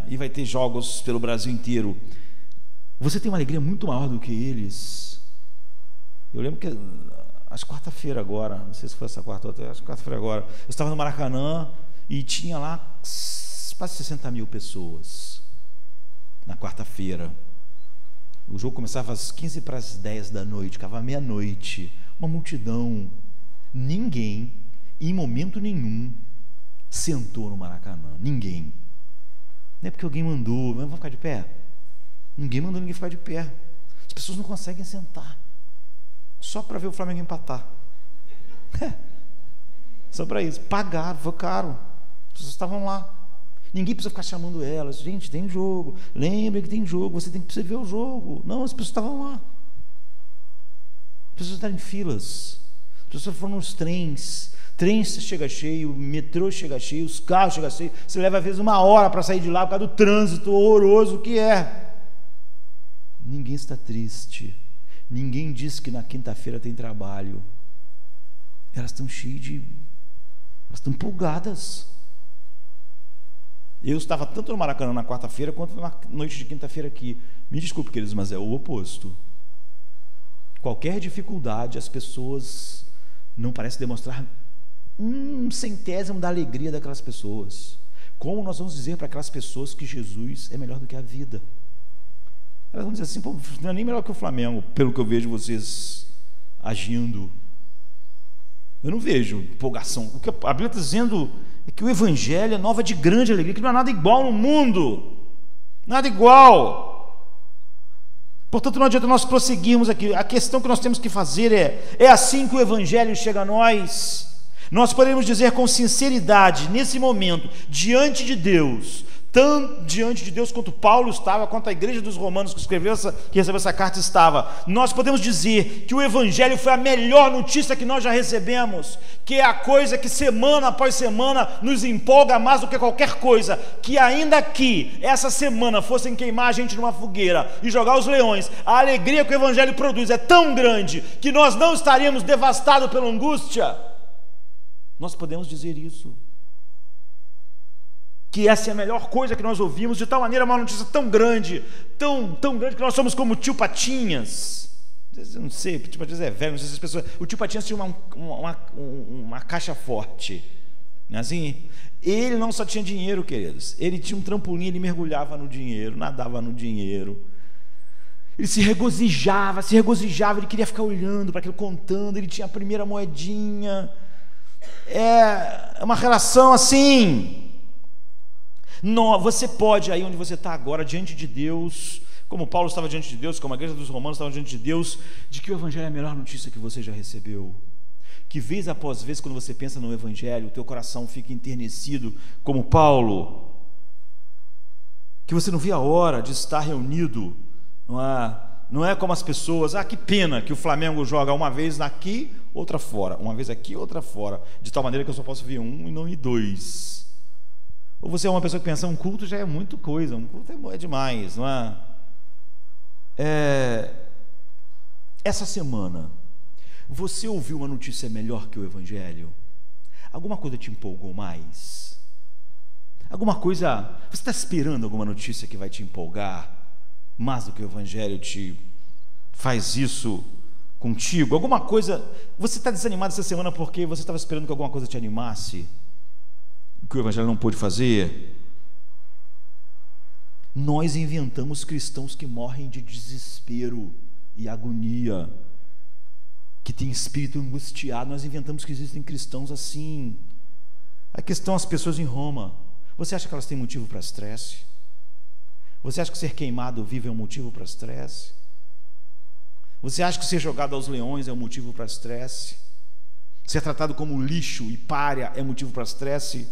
E vai ter jogos pelo Brasil inteiro. Você tem uma alegria muito maior do que eles. Eu lembro que às quarta-feira agora, não sei se foi essa quarta ou outra, às quarta-feira agora, eu estava no Maracanã e tinha lá quase 60 mil pessoas. Na quarta-feira, o jogo começava às 15 para as 10 da noite, acabava meia-noite, uma multidão. Ninguém, em momento nenhum, sentou no Maracanã. Ninguém. Não é porque alguém mandou, mas vamos ficar de pé. Ninguém mandou ninguém ficar de pé. As pessoas não conseguem sentar, só para ver o Flamengo empatar. Só para isso. Pagaram, foi caro. As pessoas estavam lá. Ninguém precisa ficar chamando elas. Gente, tem jogo. Lembre que tem jogo. Você tem que ver o jogo. Não, as pessoas estavam lá. As pessoas estavam em filas. As pessoas foram nos trens. Trens chega cheio, metrô chega cheio, os carros chegam cheios. Você leva às vezes 1 hora para sair de lá por causa do trânsito horroroso que é. Ninguém está triste. Ninguém diz que na quinta-feira tem trabalho. Elas estão cheias de... Elas estão empolgadas. Eu estava tanto no Maracanã na quarta-feira quanto na noite de quinta-feira aqui. Me desculpe, queridos, mas é o oposto. Qualquer dificuldade, as pessoas não parecem demonstrar 1/100º da alegria daquelas pessoas. Como nós vamos dizer para aquelas pessoas que Jesus é melhor do que a vida? Elas vão dizer assim: pô, não é nem melhor que o Flamengo, pelo que eu vejo vocês agindo. Eu não vejo empolgação. O que a Bíblia está dizendo é que o Evangelho é nova de grande alegria, que não há nada igual no mundo. Nada igual. Portanto, não adianta nós prosseguirmos aqui. A questão que nós temos que fazer é assim que o Evangelho chega a nós. Nós podemos dizer com sinceridade, nesse momento, diante de Deus, tanto diante de Deus quanto Paulo estava, quanto a igreja dos romanos que recebeu essa carta estava, nós podemos dizer que o Evangelho foi a melhor notícia que nós já recebemos, que é a coisa que semana após semana nos empolga mais do que qualquer coisa, que ainda que essa semana fossem queimar a gente numa fogueira e jogar os leões, a alegria que o Evangelho produz é tão grande que nós não estaríamos devastados pela angústia. Nós podemos dizer isso, que essa é a melhor coisa que nós ouvimos, de tal maneira, uma notícia tão grande, tão grande, que nós somos como o tio Patinhas. Eu não sei, o tio Patinhas é velho, não sei se as pessoas... O tio Patinhas tinha uma caixa forte, não é assim? Ele não só tinha dinheiro, queridos, ele tinha um trampolim, ele mergulhava no dinheiro, nadava no dinheiro, ele se regozijava, ele queria ficar olhando para aquilo, contando, ele tinha a primeira moedinha. É uma relação assim. Você pode, aí onde você está agora, diante de Deus, como Paulo estava diante de Deus, como a igreja dos romanos estava diante de Deus, de que o Evangelho é a melhor notícia que você já recebeu. Que vez após vez, quando você pensa no Evangelho, o teu coração fica enternecido, como Paulo. Que você não vê a hora de estar reunido, não é, Não é como as pessoas, que pena que o Flamengo joga uma vez aqui, outra fora, uma vez aqui, outra fora, de tal maneira que eu só posso ver um e não ir dois. Ou você é uma pessoa que pensa, um culto já é muita coisa, um culto é demais, não é? Essa semana, você ouviu uma notícia melhor que o Evangelho? Alguma coisa te empolgou mais? Alguma coisa, você está esperando alguma notícia que vai te empolgar mais do que o Evangelho te faz isso contigo? Alguma coisa, você está desanimado essa semana porque você estava esperando que alguma coisa te animasse, que o Evangelho não pôde fazer? Nós inventamos cristãos que morrem de desespero e agonia, que tem espírito angustiado. Nós inventamos que existem cristãos assim. Aqui estão as pessoas em Roma. Você acha que elas têm motivo para estresse? Você acha que ser queimado vivo é um motivo para estresse? Você acha que ser jogado aos leões é um motivo para estresse? Ser tratado como lixo e pária é motivo para estresse?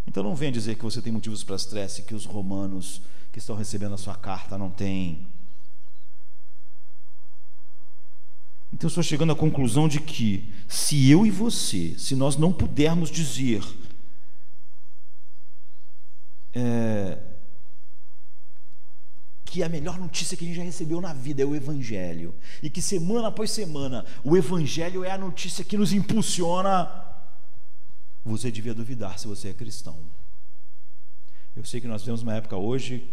Então não venha dizer que você tem motivos para estresse, que os romanos que estão recebendo a sua carta não têm. Então eu estou chegando à conclusão de que, se eu e você, se nós não pudermos dizer que a melhor notícia que a gente já recebeu na vida é o Evangelho, e que semana após semana o Evangelho é a notícia que nos impulsiona, você devia duvidar se você é cristão. Eu sei que nós temos uma época hoje,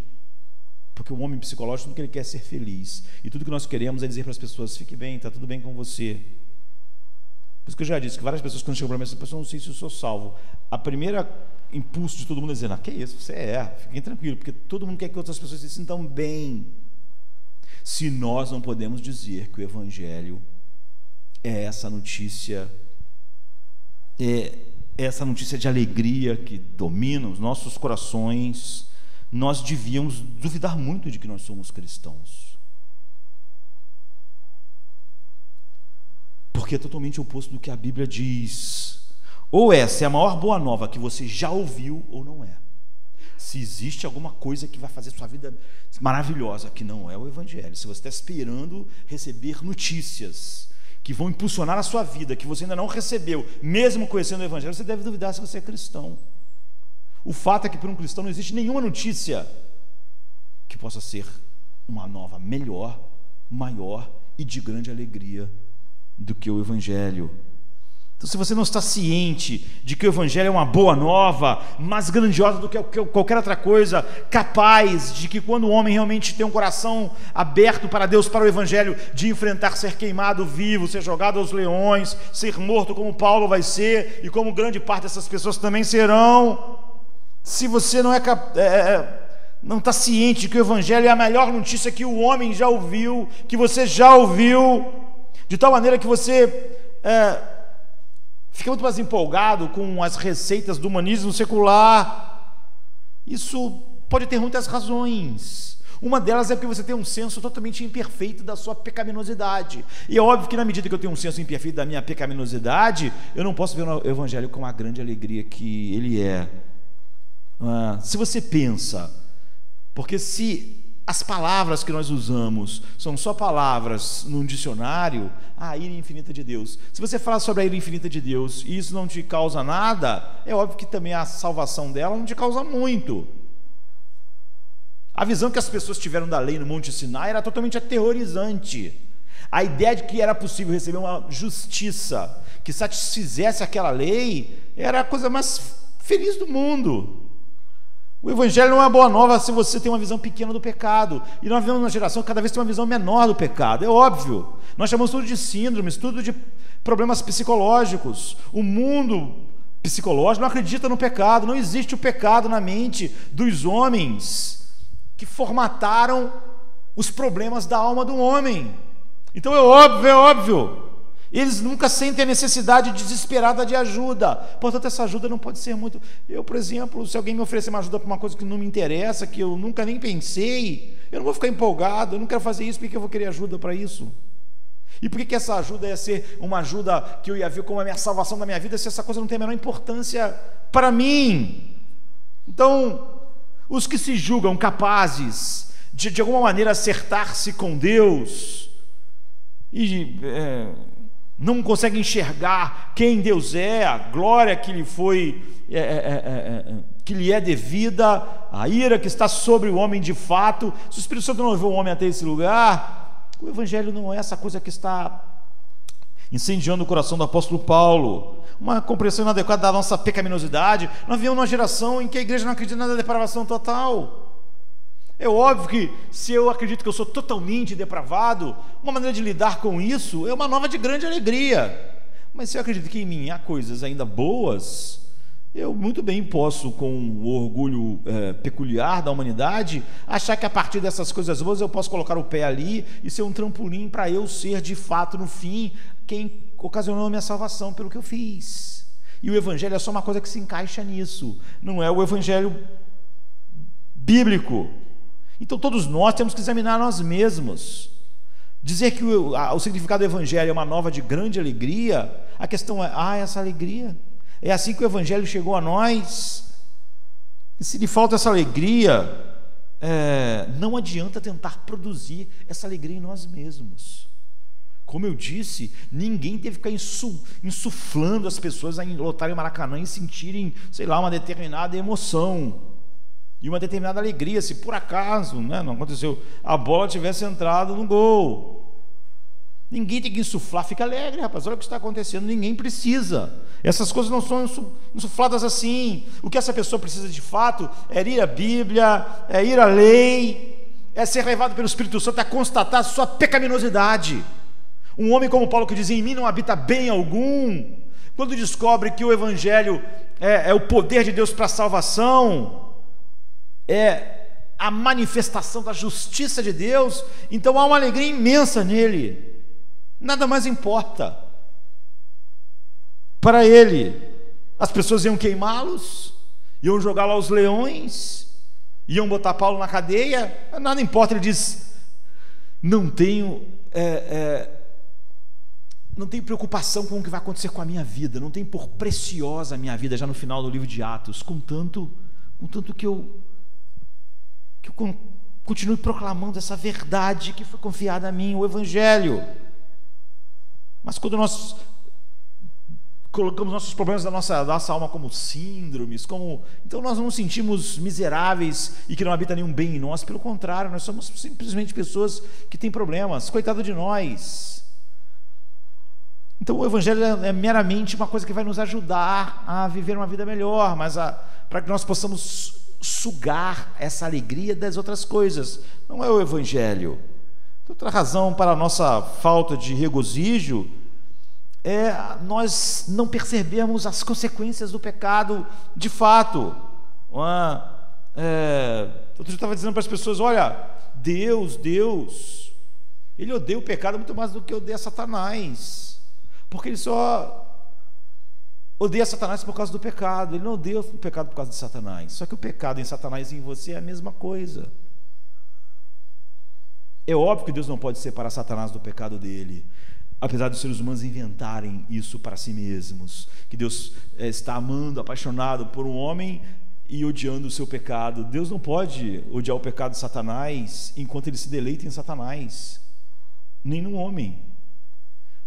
porque o homem psicológico, tudo que ele quer é ser feliz, e tudo que nós queremos é dizer para as pessoas, fique bem, está tudo bem com você. Por isso que eu já disse que várias pessoas, quando chegam para mim, essa pessoa, não sei se eu sou salvo, a primeira impulso de todo mundo é dizer, que isso, você fiquem tranquilo, porque todo mundo quer que outras pessoas se sintam bem. Se nós não podemos dizer que o Evangelho é essa notícia de alegria que domina os nossos corações, nós devíamos duvidar muito de que nós somos cristãos, porque é totalmente oposto do que a Bíblia diz. Ou essa é a maior boa nova que você já ouviu, ou não é. Se existe alguma coisa que vai fazer sua vida maravilhosa, que não é o Evangelho, se você está esperando receber notícias que vão impulsionar a sua vida, que você ainda não recebeu, mesmo conhecendo o Evangelho, você deve duvidar se você é cristão. O fato é que para um cristão não existe nenhuma notícia que possa ser uma nova melhor, maior e de grande alegria do que o Evangelho. Então, se você não está ciente de que o Evangelho é uma boa nova, mais grandiosa do que qualquer outra coisa, capaz de que quando o homem realmente tem um coração aberto para Deus, para o Evangelho, de enfrentar ser queimado vivo, ser jogado aos leões, ser morto como Paulo vai ser, e como grande parte dessas pessoas também serão, se você não não está ciente de que o Evangelho é a melhor notícia que o homem já ouviu, que você já ouviu, de tal maneira que você fica muito mais empolgado com as receitas do humanismo secular. Isso pode ter muitas razões. Uma delas é porque você tem um senso totalmente imperfeito da sua pecaminosidade. E é óbvio que na medida que eu tenho um senso imperfeito da minha pecaminosidade, eu não posso ver o Evangelho com a grande alegria que ele é. Se você pensa, porque se as palavras que nós usamos são só palavras num dicionário, a ira infinita de Deus. Se você falar sobre a ira infinita de Deus e isso não te causa nada, é óbvio que também a salvação dela não te causa muito. A visão que as pessoas tiveram da lei no Monte Sinai era totalmente aterrorizante. A ideia de que era possível receber uma justiça que satisfizesse aquela lei era a coisa mais feliz do mundo. O Evangelho não é uma boa nova se você tem uma visão pequena do pecado. E nós vivemos uma geração que cada vez tem uma visão menor do pecado. É óbvio. Nós chamamos tudo de síndromes, tudo de problemas psicológicos. O mundo psicológico não acredita no pecado. Não existe o pecado na mente dos homens que formataram os problemas da alma do homem. Então é óbvio. Eles nunca sentem a necessidade desesperada de ajuda. Portanto, essa ajuda não pode ser muito... Eu, por exemplo, se alguém me oferecer uma ajuda para uma coisa que não me interessa, que eu nunca nem pensei, eu não vou ficar empolgado, eu não quero fazer isso, por que eu vou querer ajuda para isso? E por que essa ajuda ia ser uma ajuda que eu ia ver como a minha salvação da minha vida, se essa coisa não tem a menor importância para mim? Então, os que se julgam capazes de alguma maneira acertar-se com Deus e não consegue enxergar quem Deus é, a glória que lhe foi que lhe é devida, a ira que está sobre o homem de fato. Se o Espírito Santo não levou o homem até esse lugar, o Evangelho não é essa coisa que está incendiando o coração do apóstolo Paulo, uma compreensão inadequada da nossa pecaminosidade. Nós vivemos numa geração em que a igreja não acredita na depravação total. É óbvio que se eu acredito que eu sou totalmente depravado, uma maneira de lidar com isso é uma nova de grande alegria. Mas se eu acredito que em mim há coisas ainda boas, eu muito bem posso, com o orgulho peculiar da humanidade, achar que a partir dessas coisas boas eu posso colocar o pé ali e ser um trampolim para eu ser de fato no fim quem ocasionou a minha salvação pelo que eu fiz. E o Evangelho é só uma coisa que se encaixa nisso, não é o Evangelho bíblico. Então todos nós temos que examinar nós mesmos. Dizer que o significado do Evangelho é uma nova de grande alegria, a questão é, essa alegria? É assim que o Evangelho chegou a nós? E se lhe falta essa alegria, não adianta tentar produzir essa alegria em nós mesmos. Como eu disse, ninguém teve que ficar insuflando as pessoas a lotarem o Maracanã e sentirem, sei lá, uma determinada emoção e uma determinada alegria, se por acaso, não aconteceu, a bola tivesse entrado no gol. Ninguém tem que insuflar, fica alegre, rapaz, olha o que está acontecendo. Ninguém precisa, essas coisas não são insufladas assim. O que essa pessoa precisa de fato é ir à Bíblia, é ir à lei, é ser levado pelo Espírito Santo a constatar a sua pecaminosidade. Um homem como Paulo, que dizia, em mim não habita bem algum, quando descobre que o Evangelho é o poder de Deus para a salvação, é a manifestação da justiça de Deus, então há uma alegria imensa nele. Nada mais importa para ele. As pessoas iam queimá-los, iam jogar lá os leões, iam botar Paulo na cadeia, nada importa. Ele diz, não tenho preocupação com o que vai acontecer com a minha vida, não tenho por preciosa a minha vida, já no final do livro de Atos, contanto que eu continue proclamando essa verdade que foi confiada a mim, o Evangelho. Mas quando nós colocamos nossos problemas da nossa alma como síndromes, então nós não nos sentimos miseráveis e que não habita nenhum bem em nós. Pelo contrário, nós somos simplesmente pessoas que têm problemas. Coitado de nós. Então o Evangelho é meramente uma coisa que vai nos ajudar a viver uma vida melhor, mas para que nós possamos sugar essa alegria das outras coisas. Não é o Evangelho. Outra razão para a nossa falta de regozijo é nós não percebermos as consequências do pecado de fato. Eu estava dizendo para as pessoas, olha, Deus, Ele odeia o pecado muito mais do que odeia Satanás, porque Ele só odeia Satanás por causa do pecado. Ele não odeia o pecado por causa de Satanás. Só que o pecado em Satanás e em você é a mesma coisa. É óbvio que Deus não pode separar Satanás do pecado dele, apesar dos seres humanos inventarem isso para si mesmos, que Deus está amando, apaixonado por um homem e odiando o seu pecado. Deus não pode odiar o pecado de Satanás enquanto ele se deleita em Satanás, nem no homem.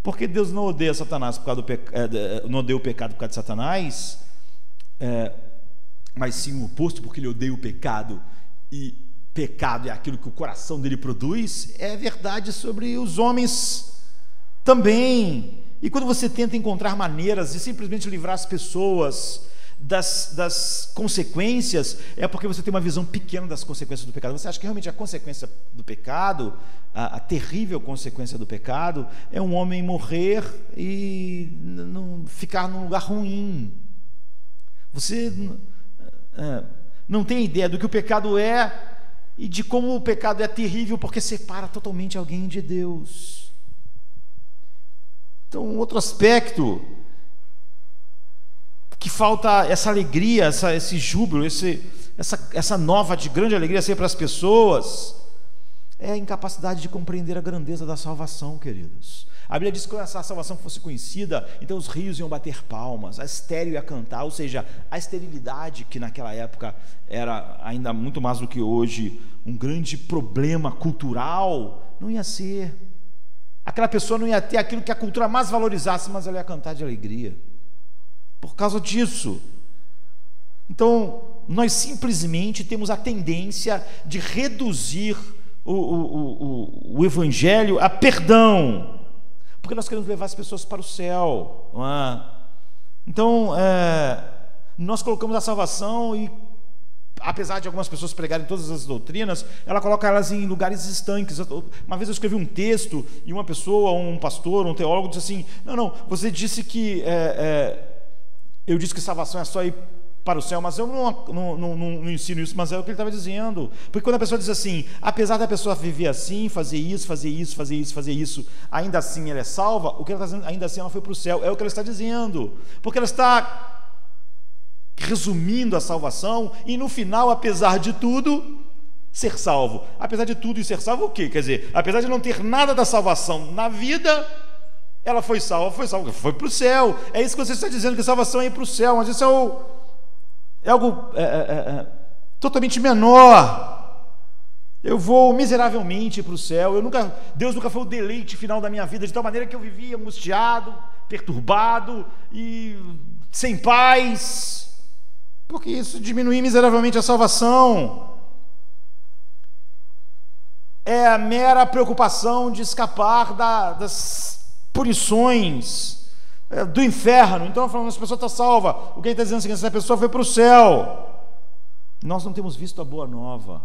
Porque Deus não odeia Satanás por causa não odeia o pecado por causa de Satanás, mas sim o oposto, porque ele odeia o pecado, e pecado é aquilo que o coração dele produz. É verdade sobre os homens também. E quando você tenta encontrar maneiras de simplesmente livrar as pessoas das consequências, é porque você tem uma visão pequena das consequências do pecado. Você acha que realmente a consequência do pecado, a terrível consequência do pecado, é um homem morrer e não ficar num lugar ruim. Você não tem ideia do que o pecado é e de como o pecado é terrível, porque separa totalmente alguém de Deus. Então, outro aspecto que falta essa alegria, esse júbilo, essa nova de grande alegria ser para as pessoas, é a incapacidade de compreender a grandeza da salvação, queridos. A Bíblia diz que quando essa salvação fosse conhecida, então os rios iam bater palmas, a estéril ia cantar, ou seja, a esterilidade, que naquela época era ainda muito mais do que hoje um grande problema cultural, não ia ser. Aquela pessoa não ia ter aquilo que a cultura mais valorizasse, mas ela ia cantar de alegria por causa disso. Então, nós simplesmente temos a tendência de reduzir o evangelho a perdão, porque nós queremos levar as pessoas para o céu, não é? Então, nós colocamos a salvação e, apesar de algumas pessoas pregarem todas as doutrinas, ela coloca elas em lugares estanques. Uma vez eu escrevi um texto e uma pessoa, um pastor, um teólogo disse assim: não, você disse que eu disse que salvação é só ir para o céu, mas eu não ensino isso, mas é o que ele estava dizendo. Porque quando a pessoa diz assim, apesar da pessoa viver assim, fazer isso, ainda assim ela é salva, o que ela está dizendo, ainda assim ela foi para o céu, é o que ela está dizendo, porque ela está resumindo a salvação, e no final, apesar de tudo, ser salvo. Apesar de tudo e ser salvo, o quê? Quer dizer, apesar de não ter nada da salvação na vida, ela foi salva, foi para o céu. É isso que você está dizendo, que a salvação é ir para o céu, mas isso é algo totalmente menor. Eu vou miseravelmente para o céu. Deus nunca foi o deleite final da minha vida, de tal maneira que eu vivia angustiado, perturbado e sem paz, porque isso diminui miseravelmente a salvação. É a mera preocupação de escapar das punições do inferno. Então, falando, essa pessoa está salva. O que ele está dizendo é o seguinte: essa pessoa foi para o céu. Nós não temos visto a boa nova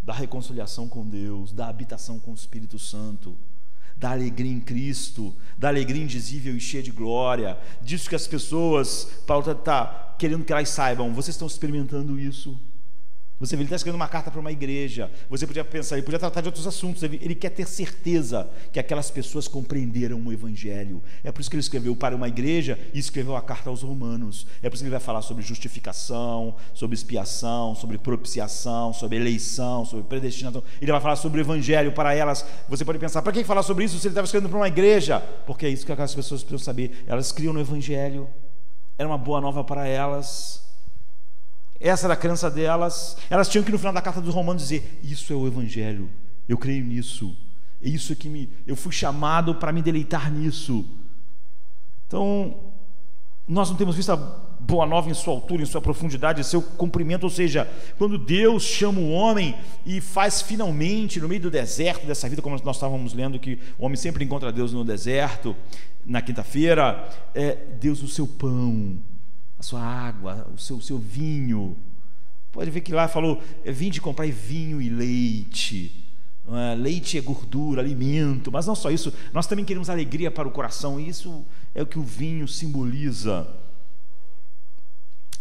da reconciliação com Deus, da habitação com o Espírito Santo, da alegria em Cristo, da alegria indizível e cheia de glória, disso que as pessoas, Paulo está querendo que elas saibam. Vocês estão experimentando isso? Você vê, ele está escrevendo uma carta para uma igreja. Você podia pensar, ele podia tratar de outros assuntos. Ele quer ter certeza que aquelas pessoas compreenderam o Evangelho. É por isso que ele escreveu para uma igreja e escreveu a carta aos Romanos. É por isso que ele vai falar sobre justificação, sobre expiação, sobre propiciação, sobre eleição, sobre predestinação. Ele vai falar sobre o Evangelho para elas. Você pode pensar, para que falar sobre isso se ele estava escrevendo para uma igreja? Porque é isso que aquelas pessoas precisam saber. Elas criam no Evangelho. Era uma boa nova para elas. Essa era a crença delas. Elas tinham que no final da carta dos Romanos dizer: isso é o Evangelho, eu creio nisso, é isso que eu fui chamado para me deleitar nisso. Então, nós não temos visto a boa nova em sua altura, em sua profundidade, em seu comprimento. Ou seja, quando Deus chama o homem e faz finalmente, no meio do deserto dessa vida, como nós estávamos lendo, que o homem sempre encontra Deus no deserto, na quinta-feira, Deus o seu pão, a sua água, o seu vinho. Pode ver que lá falou: vinde comprar vinho e leite. Leite é gordura, alimento. Mas não só isso, nós também queremos alegria para o coração, e isso é o que o vinho simboliza.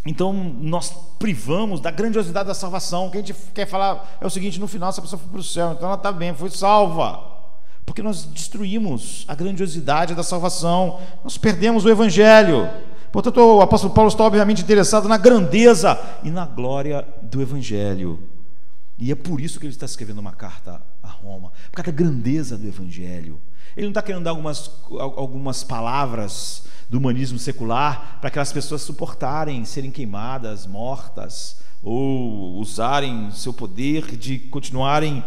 Então nós privamos da grandiosidade da salvação. O que a gente quer falar é o seguinte: no final essa pessoa foi para o céu, então ela está bem, foi salva, porque nós destruímos a grandiosidade da salvação, nós perdemos o Evangelho. Portanto, o apóstolo Paulo está obviamente interessado na grandeza e na glória do Evangelho, e é por isso que ele está escrevendo uma carta a Roma, por causa da grandeza do Evangelho. Ele não está querendo dar algumas palavras do humanismo secular para aquelas pessoas suportarem serem queimadas, mortas, ou usarem seu poder de continuarem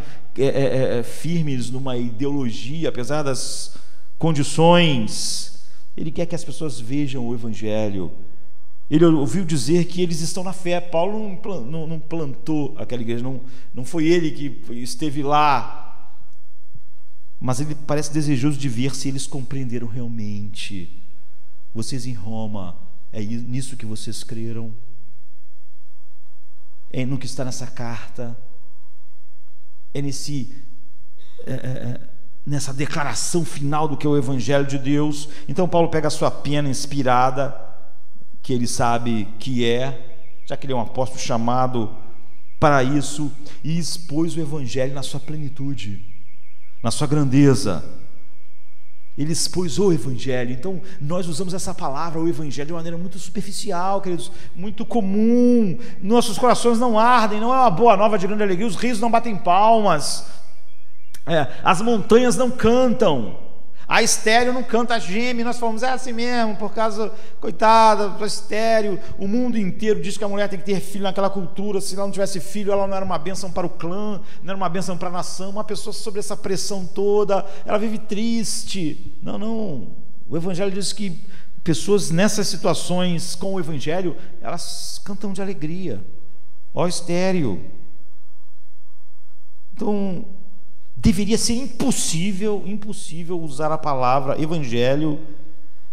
firmes numa ideologia, apesar das condições. Ele quer que as pessoas vejam o Evangelho. Ele ouviu dizer que eles estão na fé. Paulo não plantou aquela igreja, não foi ele que esteve lá, mas ele parece desejoso de ver se eles compreenderam realmente. Vocês em Roma, é nisso que vocês creram? É no que está nessa carta? É nessa declaração final do que é o Evangelho de Deus? Então Paulo pega a sua pena inspirada, que ele sabe que já que ele é um apóstolo chamado para isso, e expôs o Evangelho na sua plenitude, na sua grandeza. Ele expôs o Evangelho. Então nós usamos essa palavra, o Evangelho, de uma maneira muito superficial, queridos, muito comum. Nossos corações não ardem, não é uma boa nova de grande alegria, os rios não batem palmas, as montanhas não cantam, A estéril não canta, geme, nós falamos, é assim mesmo, por causa, coitada, a estéril. O mundo inteiro diz que a mulher tem que ter filho naquela cultura, se ela não tivesse filho, ela não era uma bênção para o clã, não era uma bênção para a nação. Uma pessoa sobre essa pressão toda, ela vive triste. Não, o Evangelho diz que pessoas nessas situações com o Evangelho, elas cantam de alegria. Ó estéril. Então, deveria ser impossível usar a palavra Evangelho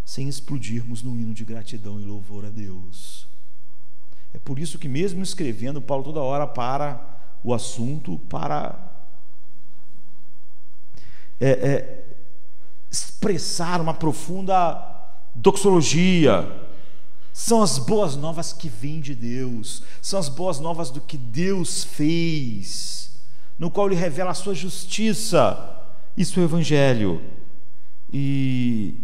sem explodirmos no hino de gratidão e louvor a Deus. É por isso que, mesmo escrevendo, Paulo toda hora para o assunto, para expressar uma profunda doxologia. São as boas novas que vêm de Deus, são as boas novas do que Deus fez, no qual Ele revela a sua justiça. Isso é o Evangelho. E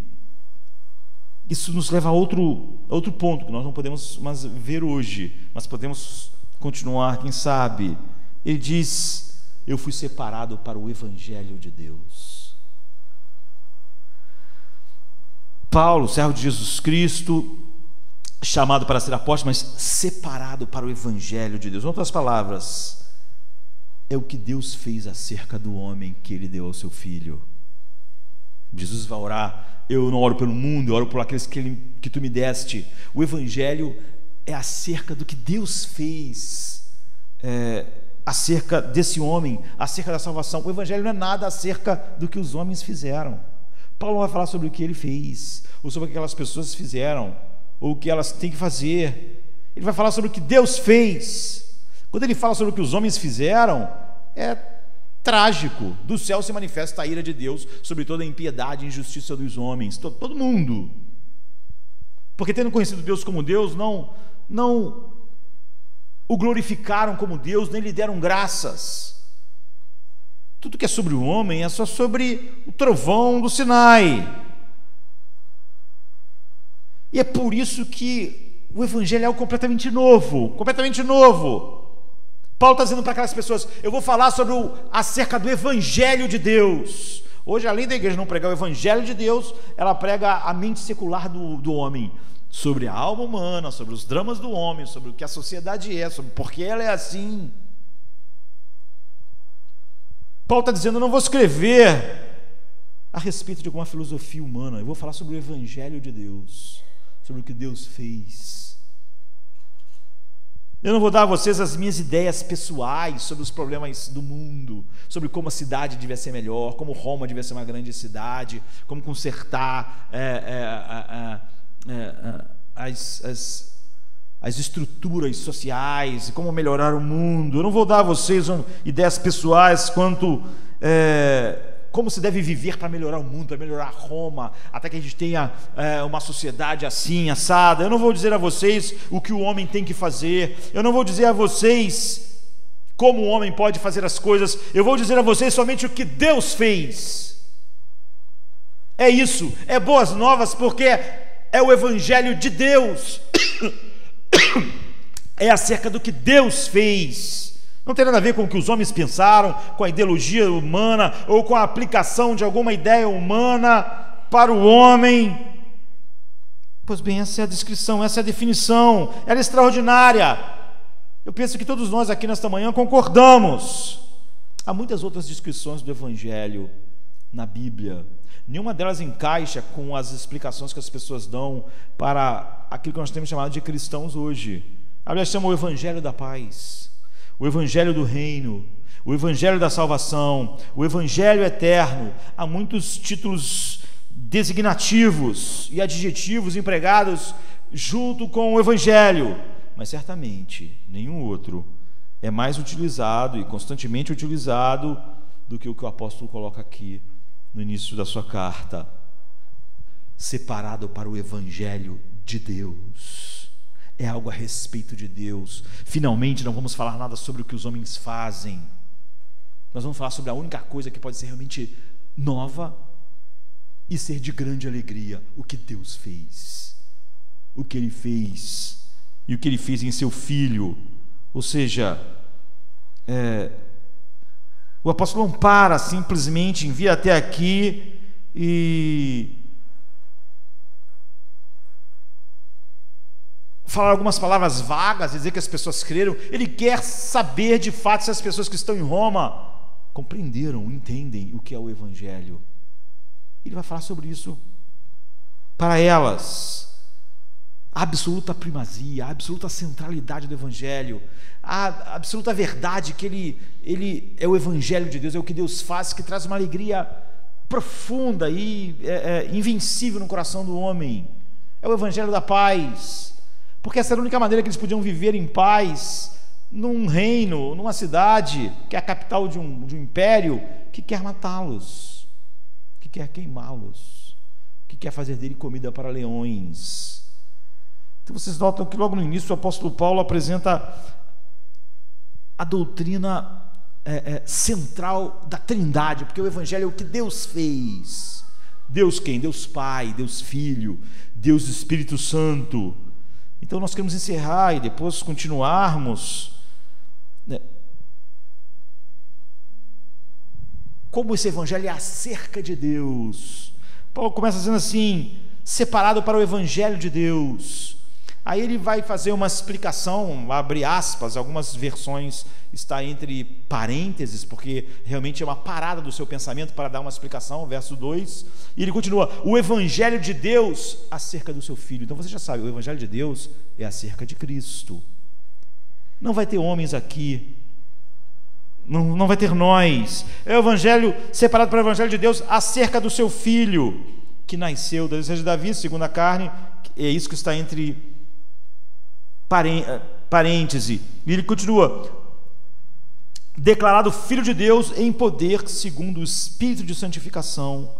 isso nos leva a outro ponto, que nós não podemos mais ver hoje, mas podemos continuar, quem sabe. Ele diz, eu fui separado para o Evangelho de Deus. Paulo, servo de Jesus Cristo, chamado para ser apóstolo, mas separado para o Evangelho de Deus. Em outras palavras, é o que Deus fez acerca do homem que Ele deu ao seu Filho. Jesus vai orar, eu não oro pelo mundo, eu oro por aqueles que Tu me deste. O Evangelho é acerca do que Deus fez, acerca desse homem, acerca da salvação. O Evangelho não é nada acerca do que os homens fizeram. Paulo vai falar sobre o que ele fez, ou sobre o que aquelas pessoas fizeram, ou o que elas têm que fazer. Ele vai falar sobre o que Deus fez. Quando ele fala sobre o que os homens fizeram, é trágico. Do céu se manifesta a ira de Deus sobre toda a impiedade e injustiça dos homens, todo mundo. Porque tendo conhecido Deus como Deus, não o glorificaram como Deus, nem lhe deram graças. Tudo que é sobre o homem é só sobre o trovão do Sinai. E é por isso que o Evangelho é algo completamente novo, completamente novo. Paulo está dizendo para aquelas pessoas, eu vou falar acerca do Evangelho de Deus. Hoje, além da igreja não pregar o Evangelho de Deus, ela prega a mente secular do homem, sobre a alma humana, sobre os dramas do homem, sobre o que a sociedade é, sobre por que ela é assim. Paulo está dizendo, eu não vou escrever a respeito de alguma filosofia humana, eu vou falar sobre o Evangelho de Deus, sobre o que Deus fez. Eu não vou dar a vocês as minhas ideias pessoais sobre os problemas do mundo, sobre como a cidade devia ser melhor, como Roma devia ser uma grande cidade, como consertar as estruturas sociais, como melhorar o mundo. Eu não vou dar a vocês ideias pessoais quanto como se deve viver para melhorar o mundo, para melhorar Roma, até que a gente tenha uma sociedade assim, assada. Eu não vou dizer a vocês o que o homem tem que fazer, eu não vou dizer a vocês como o homem pode fazer as coisas, eu vou dizer a vocês somente o que Deus fez. É isso, é boas novas, porque é o Evangelho de Deus, é acerca do que Deus fez. Não tem nada a ver com o que os homens pensaram, com a ideologia humana, ou com a aplicação de alguma ideia humana para o homem. Pois bem, essa é a descrição, essa é a definição, ela é extraordinária. Eu penso que todos nós aqui nesta manhã concordamos. Há muitas outras descrições do Evangelho na Bíblia, nenhuma delas encaixa com as explicações que as pessoas dão para aquilo que nós temos chamado de cristãos hoje. A Bíblia chama o Evangelho da paz, o Evangelho do reino, o Evangelho da salvação, o Evangelho eterno. Há muitos títulos designativos e adjetivos empregados junto com o Evangelho, mas certamente nenhum outro é mais utilizado e constantemente utilizado do que o que o apóstolo coloca aqui no início da sua carta: separado para o Evangelho de Deus. É algo a respeito de Deus. Finalmente não vamos falar nada sobre o que os homens fazem. Nós vamos falar sobre a única coisa que pode ser realmente nova e ser de grande alegria: o que Deus fez, o que Ele fez e o que Ele fez em seu Filho. Ou seja, o apóstolo não para simplesmente, envia até aqui e falar algumas palavras vagas, dizer que as pessoas creram. Ele quer saber de fato se as pessoas que estão em Roma compreenderam, entendem o que é o Evangelho. Ele vai falar sobre isso para elas. A absoluta primazia, a absoluta centralidade do Evangelho, a absoluta verdade que ele é o Evangelho de Deus, é o que Deus faz, que traz uma alegria profunda e invencível no coração do homem. É o Evangelho da paz, porque essa era a única maneira que eles podiam viver em paz num reino, numa cidade que é a capital de um império que quer matá-los, que quer queimá-los, que quer fazer dele comida para leões. Então vocês notam que logo no início o apóstolo Paulo apresenta a doutrina central da Trindade, porque o Evangelho é o que Deus fez. Deus quem? Deus Pai, Deus Filho, Deus Espírito Santo. Então nós queremos encerrar e depois continuarmos, né, como esse Evangelho é acerca de Deus. Paulo começa dizendo assim: separado para o Evangelho de Deus. Aí ele vai fazer uma explicação, abre aspas, algumas versões está entre parênteses, porque realmente é uma parada do seu pensamento para dar uma explicação, verso 2, e ele continua: o Evangelho de Deus acerca do seu Filho. Então você já sabe, o Evangelho de Deus é acerca de Cristo. Não vai ter homens aqui, não vai ter nós. É o Evangelho separado para o Evangelho de Deus acerca do seu Filho, que nasceu da descendência de Davi, segundo a carne. É isso que está entre parêntese. E ele continua: declarado Filho de Deus em poder segundo o Espírito de santificação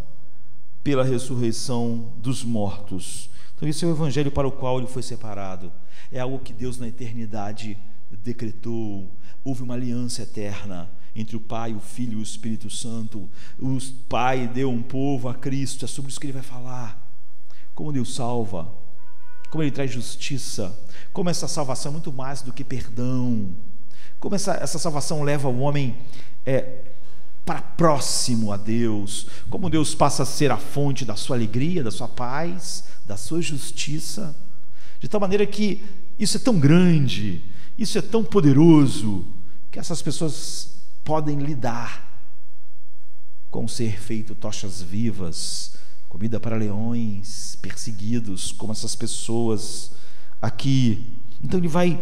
pela ressurreição dos mortos. Então esse é o Evangelho para o qual ele foi separado. É algo que Deus na eternidade decretou. Houve uma aliança eterna entre o Pai, o Filho e o Espírito Santo. O Pai deu um povo a Cristo. É sobre isso que ele vai falar. Como Deus salva, como ele traz justiça, como essa salvação é muito mais do que perdão, como essa salvação leva o homem para próximo a Deus, como Deus passa a ser a fonte da sua alegria, da sua paz, da sua justiça, de tal maneira que isso é tão grande, isso é tão poderoso, que essas pessoas podem lidar com ser feito tochas vivas, comida para leões, perseguidos, como essas pessoas aqui. Então ele vai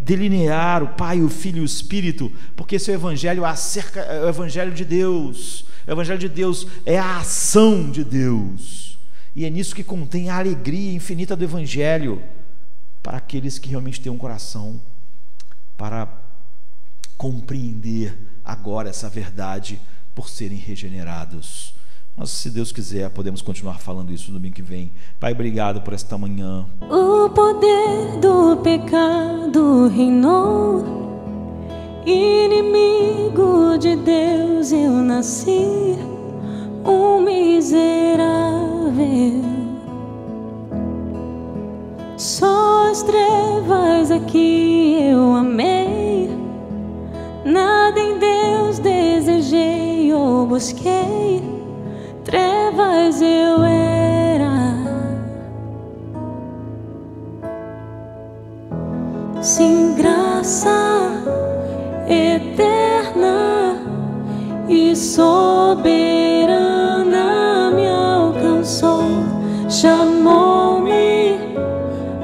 delinear o Pai, o Filho e o Espírito, porque esse é o Evangelho é o Evangelho de Deus. O Evangelho de Deus é a ação de Deus, e é nisso que contém a alegria infinita do Evangelho para aqueles que realmente têm um coração para compreender agora essa verdade por serem regenerados. Mas, se Deus quiser, podemos continuar falando isso no domingo que vem. Pai, obrigado por esta manhã. O poder do pecado reinou, inimigo de Deus eu nasci, um miserável. Só as trevas aqui eu amei, nada em Deus desejei ou busquei. Trevas eu era, sim, graça eterna e soberana me alcançou, chamou-me,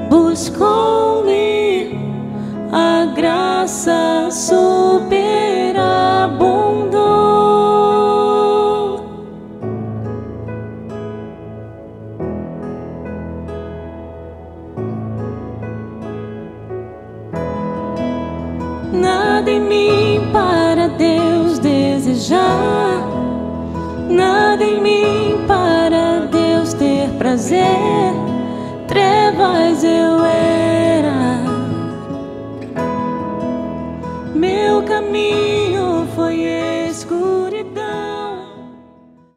buscou-me, a graça superabundou. Nada em mim para Deus desejar, nada em mim para Deus ter prazer. Trevas eu era, meu caminho foi escuro.